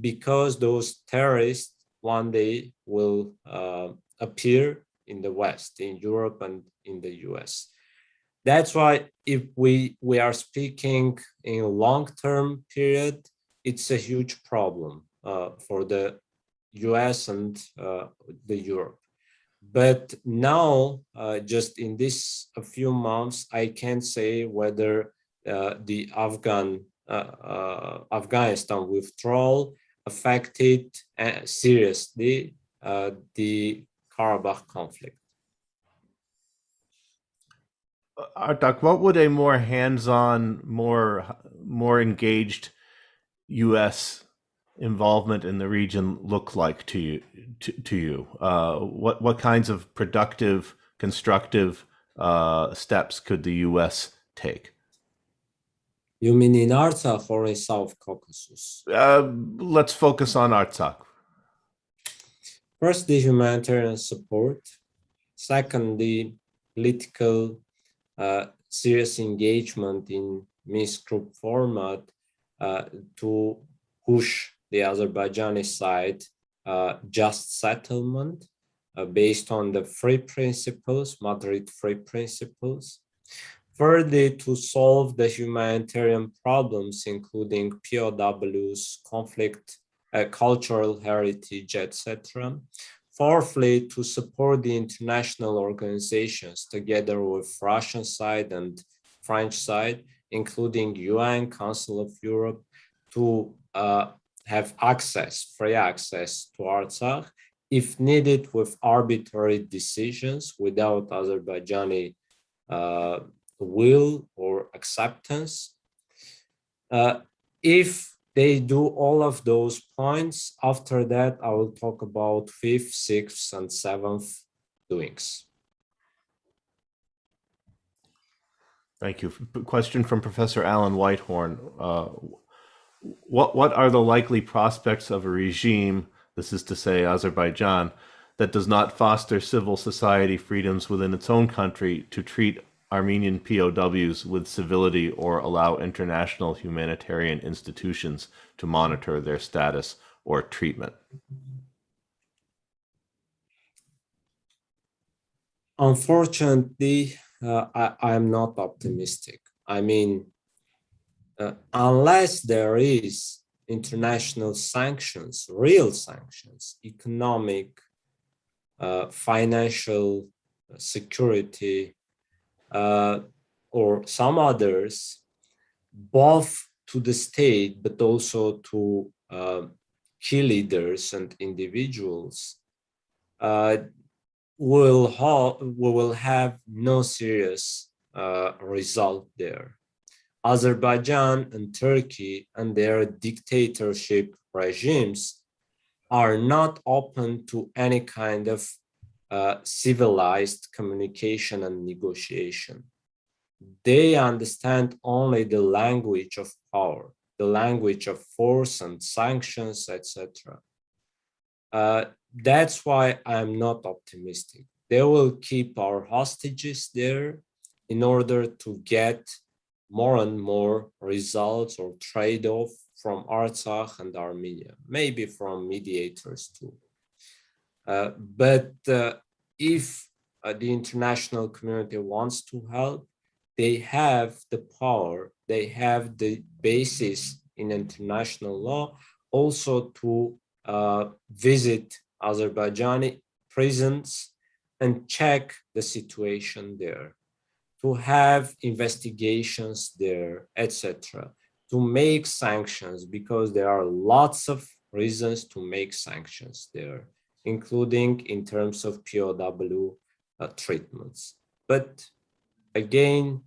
because those terrorists one day will appear in the West, in Europe and in the US. That's why if we are speaking in a long-term period, it's a huge problem for the US and the Europe. But now, just in this a few months, I can't say whether the Afghanistan withdrawal affected seriously the Karabakh conflict. Artak, what would a more hands-on, more engaged U.S. involvement in the region look like to you? What kinds of productive, constructive steps could the U.S. take? You mean in Artsakh or in South Caucasus? Let's focus on Artsakh. First, the humanitarian support. Second, the political serious engagement in Minsk group format to push the Azerbaijani side just settlement based on the free principles, Madrid free principles. Thirdly, to solve the humanitarian problems, including POWs, conflict, cultural heritage, etc. Fourthly, to support the international organizations together with Russian side and French side, including UN, Council of Europe, to have access, free access to Artsakh, if needed with arbitrary decisions without Azerbaijani will or acceptance. If they do all of those points, after that, I will talk about 5th, 6th, and 7th doings. Thank you. Question from Professor Alan Whitehorn. What are the likely prospects of a regime, this is to say Azerbaijan, that does not foster civil society freedoms within its own country to treat Armenian POWs with civility or allow international humanitarian institutions to monitor their status or treatment? Unfortunately, I'm not optimistic. I mean, unless there is international sanctions, real sanctions, economic, financial, security, or some others, both to the state, but also to key leaders and individuals, we will have no serious result there. Azerbaijan and Turkey and their dictatorship regimes are not open to any kind of civilized communication and negotiation. They understand only the language of power, the language of force and sanctions, etc. That's why I'm not optimistic. They will keep our hostages there in order to get more and more results or trade-off from Artsakh and Armenia, maybe from mediators too. But if the international community wants to help, they have the power, they have the basis in international law also to visit Azerbaijani prisons and check the situation there, to have investigations there, etc., to make sanctions, because there are lots of reasons to make sanctions there, including in terms of POW treatments. But again,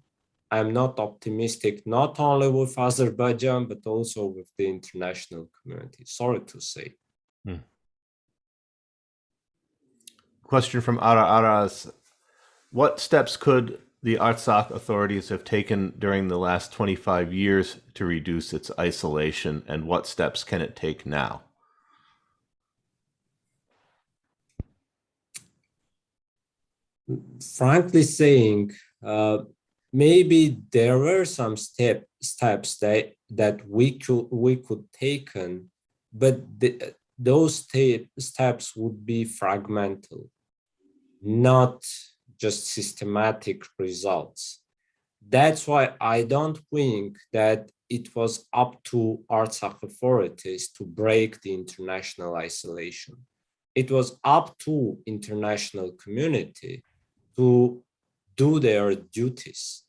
I'm not optimistic, not only with Azerbaijan, but also with the international community. Sorry to say. Question from Ara Aras. What steps could the Artsakh authorities have taken during the last 25 years to reduce its isolation, and what steps can it take now? Frankly saying, maybe there were some steps that we could taken, but those steps would be fragmental, not just systematic results. That's why I don't think that it was up to Artsakh authorities to break the international isolation. It was up to international community to do their duties,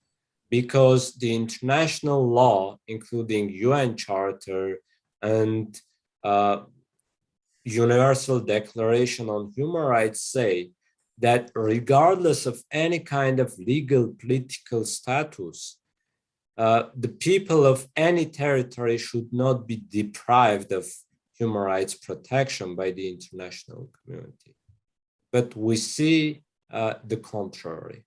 because the international law, including UN Charter and Universal Declaration on Human Rights, say that regardless of any kind of legal political status, the people of any territory should not be deprived of human rights protection by the international community. But we see the contrary.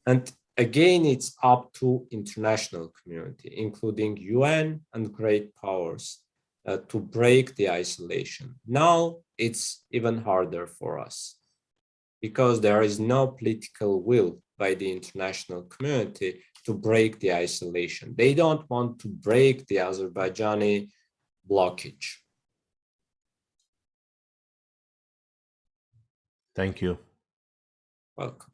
And again, it's up to international community, including UN and great powers, to break the isolation. Now it's even harder for us, because there is no political will by the international community to break the isolation. They don't want to break the Azerbaijani blockage. Thank you. Welcome.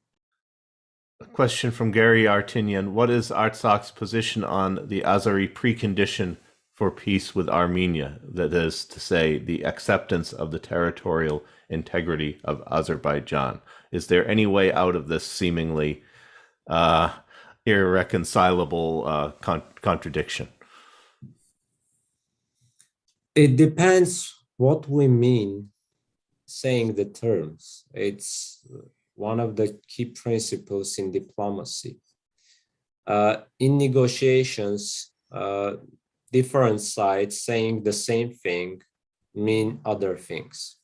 A question from Gary Artinian. What is Artsakh's position on the Azeri precondition for peace with Armenia, that is to say, the acceptance of the territorial integrity of Azerbaijan? Is there any way out of this seemingly irreconcilable contradiction? It depends what we mean saying the terms. It's one of the key principles in diplomacy. In negotiations, different sides saying the same thing mean other things.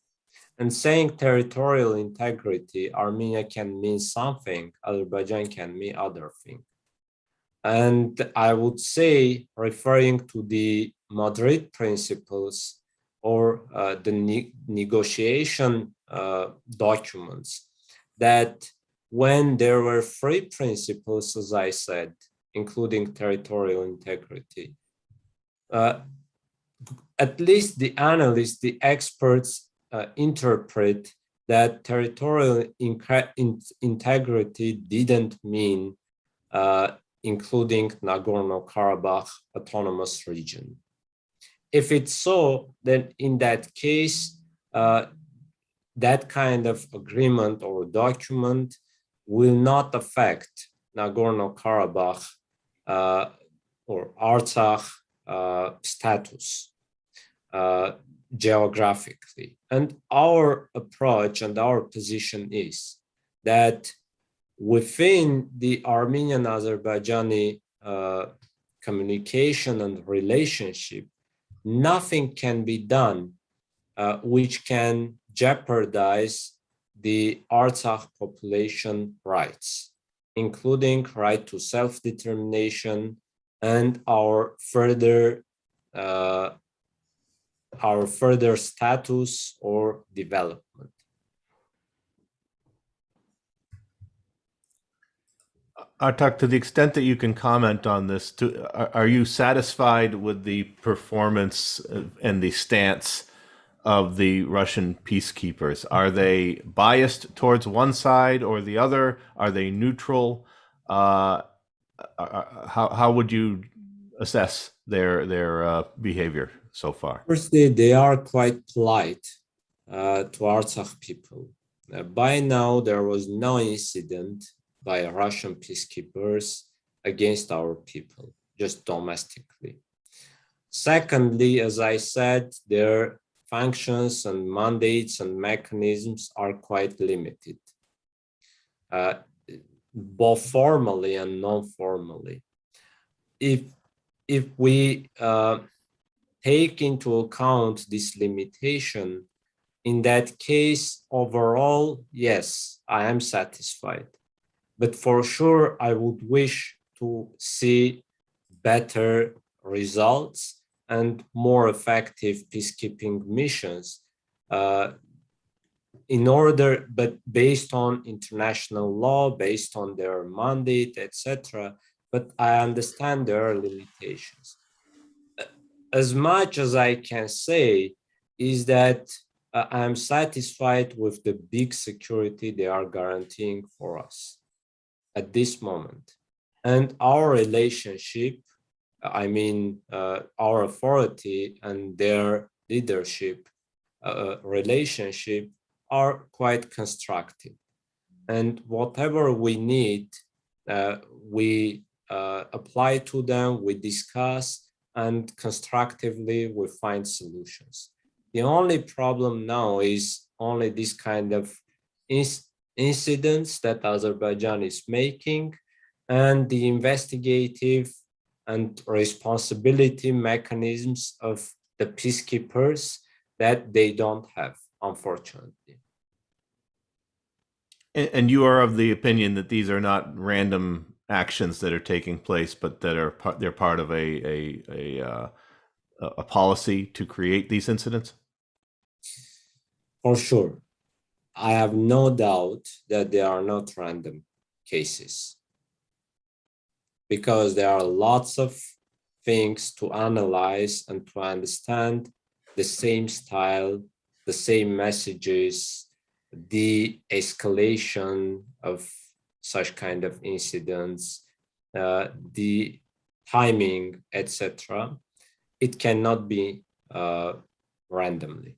And saying territorial integrity, Armenia can mean something, Azerbaijan can mean other thing. And I would say, referring to the Madrid principles or the negotiation documents, that when there were three principles, as I said, including territorial integrity, at least the analysts, the experts interpret that territorial integrity didn't mean including Nagorno-Karabakh autonomous region. If it's so, then in that case, that kind of agreement or document will not affect Nagorno-Karabakh or Artsakh status geographically. And our approach and our position is that within the Armenian-Azerbaijani communication and relationship, nothing can be done which can jeopardize the Artsakh population rights, including right to self-determination and our further status or development. Artak, to the extent that you can comment on this, are you satisfied with the performance and the stance of the Russian peacekeepers? Are they biased towards one side or the other? Are they neutral? How would you assess their behavior so far? Firstly, they are quite polite to Artsakh people. By now, there was no incident by Russian peacekeepers against our people, just domestically. Secondly, as I said, their functions and mandates and mechanisms are quite limited, both formally and non-formally. If we take into account this limitation, in that case, overall, yes, I am satisfied. But for sure, I would wish to see better results and more effective peacekeeping missions but based on international law, based on their mandate, etc. But I understand there are limitations. As much as I can say is that I'm satisfied with the big security they are guaranteeing for us at this moment. And our relationship, our authority and their leadership relationship are quite constructive. And whatever we need, we apply to them, we discuss, and constructively we find solutions. The only problem now is only this kind of incidents that Azerbaijan is making and the investigative and responsibility mechanisms of the peacekeepers that they don't have, unfortunately. And you are of the opinion that these are not random actions that are taking place, but that they're part of a policy to create these incidents? For sure. I have no doubt that they are not random cases, because there are lots of things to analyze and to understand: the same style, the same messages, the escalation of such kind of incidents, the timing, etc. It cannot be randomly.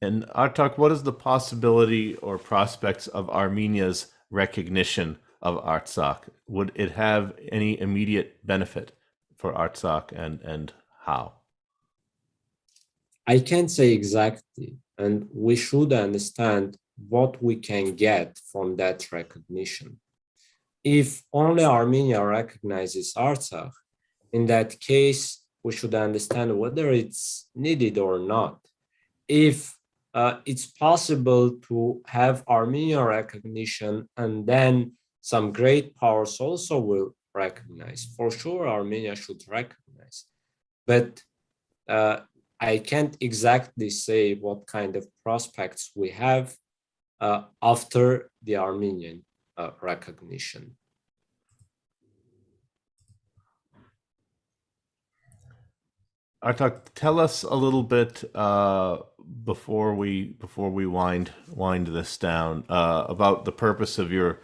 And Artak, what is the possibility or prospects of Armenia's recognition of Artsakh? Would it have any immediate benefit for Artsakh, and how? I can't say exactly, and we should understand what we can get from that recognition. If only Armenia recognizes Artsakh, in that case, we should understand whether it's needed or not. If it's possible to have Armenia recognition and then some great powers also will recognize, for sure Armenia should recognize. But I can't exactly say what kind of prospects we have after the Armenian recognition. Artak, tell us a little bit before we wind this down about the purpose of your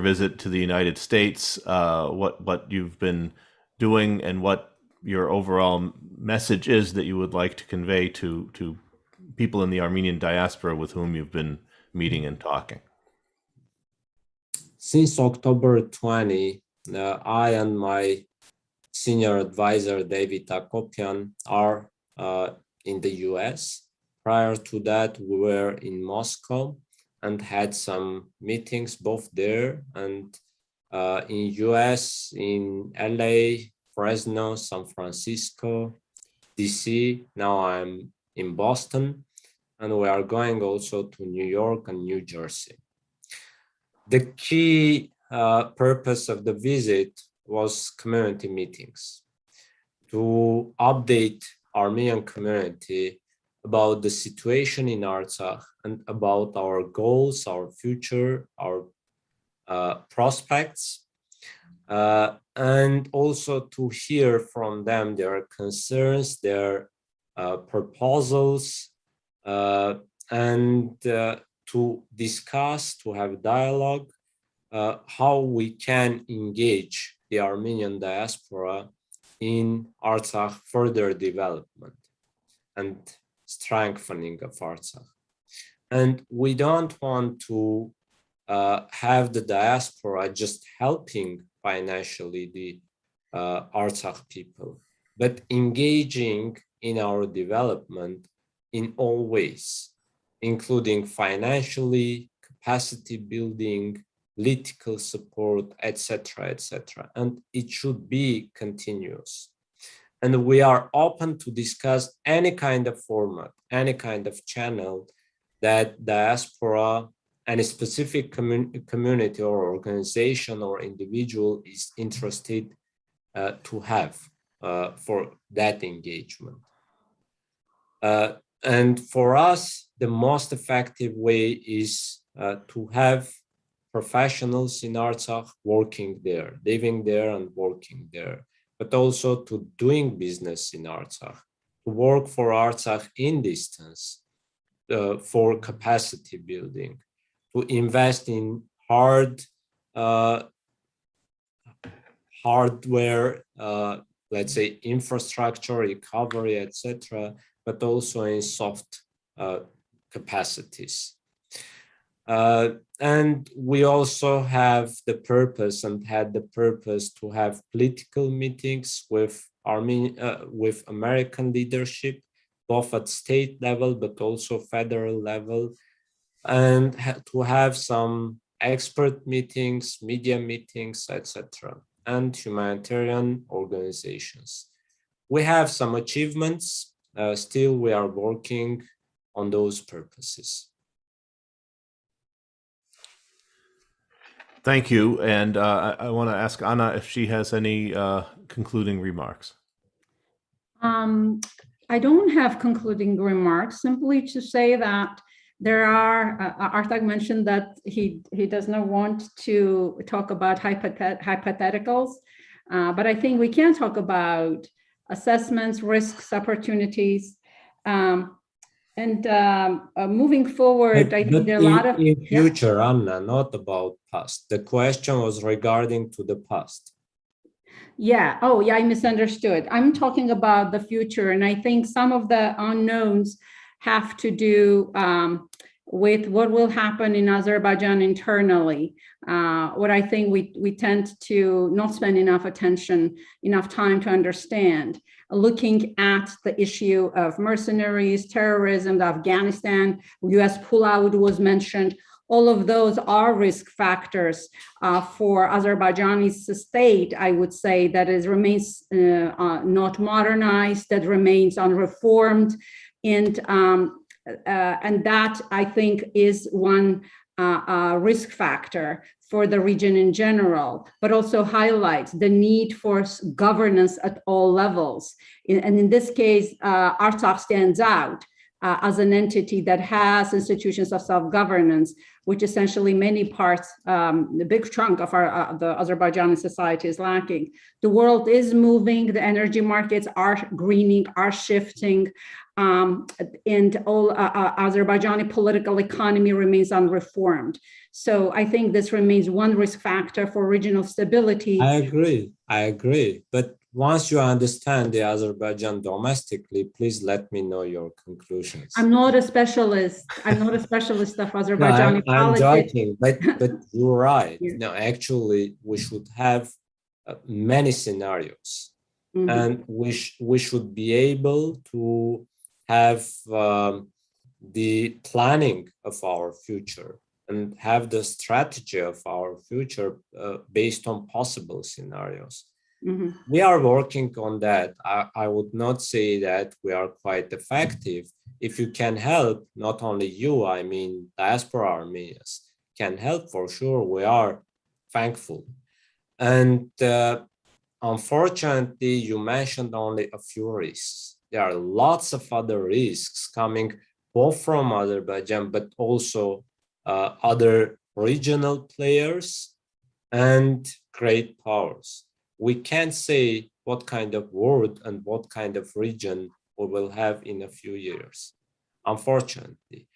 visit to the United States, what you've been doing, and what your overall message is that you would like to convey to people in the Armenian diaspora with whom you've been meeting and talking. Since October 20, I and my senior advisor, David Akopian, are in the US. Prior to that, we were in Moscow and had some meetings both there and in US, in LA, Fresno, San Francisco, DC. Now I'm in Boston, and we are going also to New York and New Jersey. The key purpose of the visit was community meetings to update Armenian community about the situation in Artsakh and about our goals, our future, our prospects, and also to hear from them their concerns, their proposals, and to discuss, to have dialogue, how we can engage the Armenian diaspora in Artsakh further development and strengthening of Artsakh. And we don't want to have the diaspora just helping financially the Artsakh people, but engaging in our development in all ways, including financially, capacity building, political support, etc., etc. And it should be continuous. And we are open to discuss any kind of format, any kind of channel that diaspora, any specific community or organization or individual is interested to have for that engagement. And for us, the most effective way is to have professionals in Artsakh working there, living there and working there, but also to doing business in Artsakh, to work for Artsakh in distance, for capacity building, to invest in hardware, let's say infrastructure, recovery, etc., but also in soft capacities. And we also have the purpose and had the purpose to have political meetings with with American leadership, both at state level, but also federal level, and to have some expert meetings, media meetings, etc., and humanitarian organizations. We have some achievements. Still, we are working on those purposes. Thank you. And I want to ask Anna if she has any concluding remarks. I don't have concluding remarks, simply to say that there are, Artak mentioned that he does not want to talk about hypotheticals, but I think we can talk about assessments, risks, opportunities, and moving forward. I think there are a lot of in future, yeah. Anna, not about past. The question was regarding to the past. Yeah. Oh, yeah. I misunderstood. I'm talking about the future, and I think some of the unknowns have to do with what will happen in Azerbaijan internally. What I think we tend to not spend enough time to understand, looking at the issue of mercenaries, terrorism, Afghanistan, US pullout was mentioned. All of those are risk factors for Azerbaijani's state, I would say, that remains not modernized, that remains unreformed. And that, I think, is one risk factor for the region in general, but also highlights the need for governance at all levels. And in this case, Artsakh stands out as an entity that has institutions of self-governance, which essentially many parts, the big chunk of the Azerbaijani society is lacking. The world is moving, the energy markets are greening, are shifting, and all Azerbaijani political economy remains unreformed. So I think this remains one risk factor for regional stability. I agree. But once you understand the Azerbaijan domestically, please let me know your conclusions. I'm not a specialist. I'm not a specialist of Azerbaijani no, I'm joking, but you're right. Yeah. No, actually, we should have many scenarios, and we should be able to have the planning of our future and have the strategy of our future based on possible scenarios. We are working on that. I would not say that we are quite effective. If you can help, not only you, I mean, diaspora Armenians can help for sure. We are thankful. And unfortunately, you mentioned only a few risks. There are lots of other risks coming both from Azerbaijan, but also other regional players and great powers. We can't say what kind of world and what kind of region we will have in a few years, unfortunately.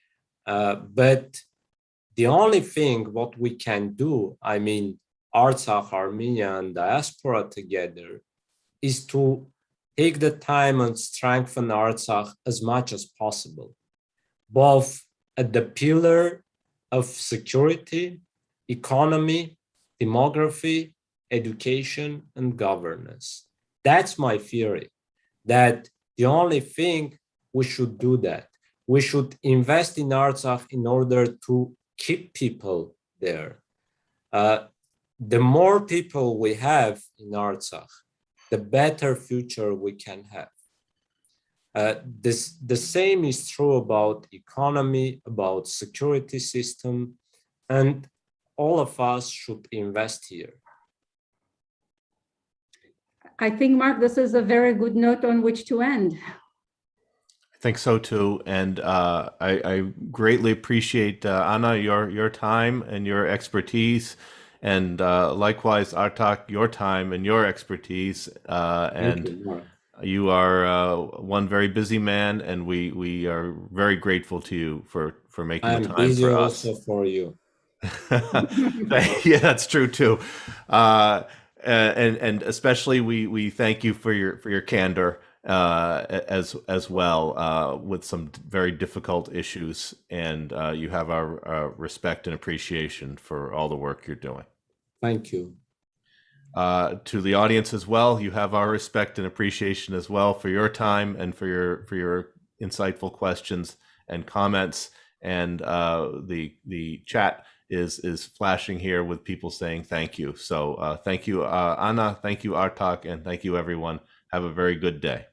But the only thing what we can do, I mean, Artsakh, Armenia, and diaspora together, is to take the time and strengthen Artsakh as much as possible, both at the pillar of security, economy, demography, education, and governance. That's my theory, that the only thing we should do that. We should invest in Artsakh in order to keep people there. The more people we have in Artsakh, the better future we can have. The same is true about economy, about security system, and all of us should invest here. I think, Mark, this is a very good note on which to end. I think so too, and I greatly appreciate Anna your time and your expertise, and likewise Artak, your time and your expertise. You are one very busy man, and we are very grateful to you for making the time busy for us. Also for you. Yeah, that's true too. And especially we thank you for your candor as well with some very difficult issues, and you have our respect and appreciation for all the work you're doing. Thank you. To the audience as well, you have our respect and appreciation as well for your time and for your insightful questions and comments. And the chat is flashing here with people saying thank you. So thank you, Anna, thank you, Artak, and thank you, everyone. Have a very good day.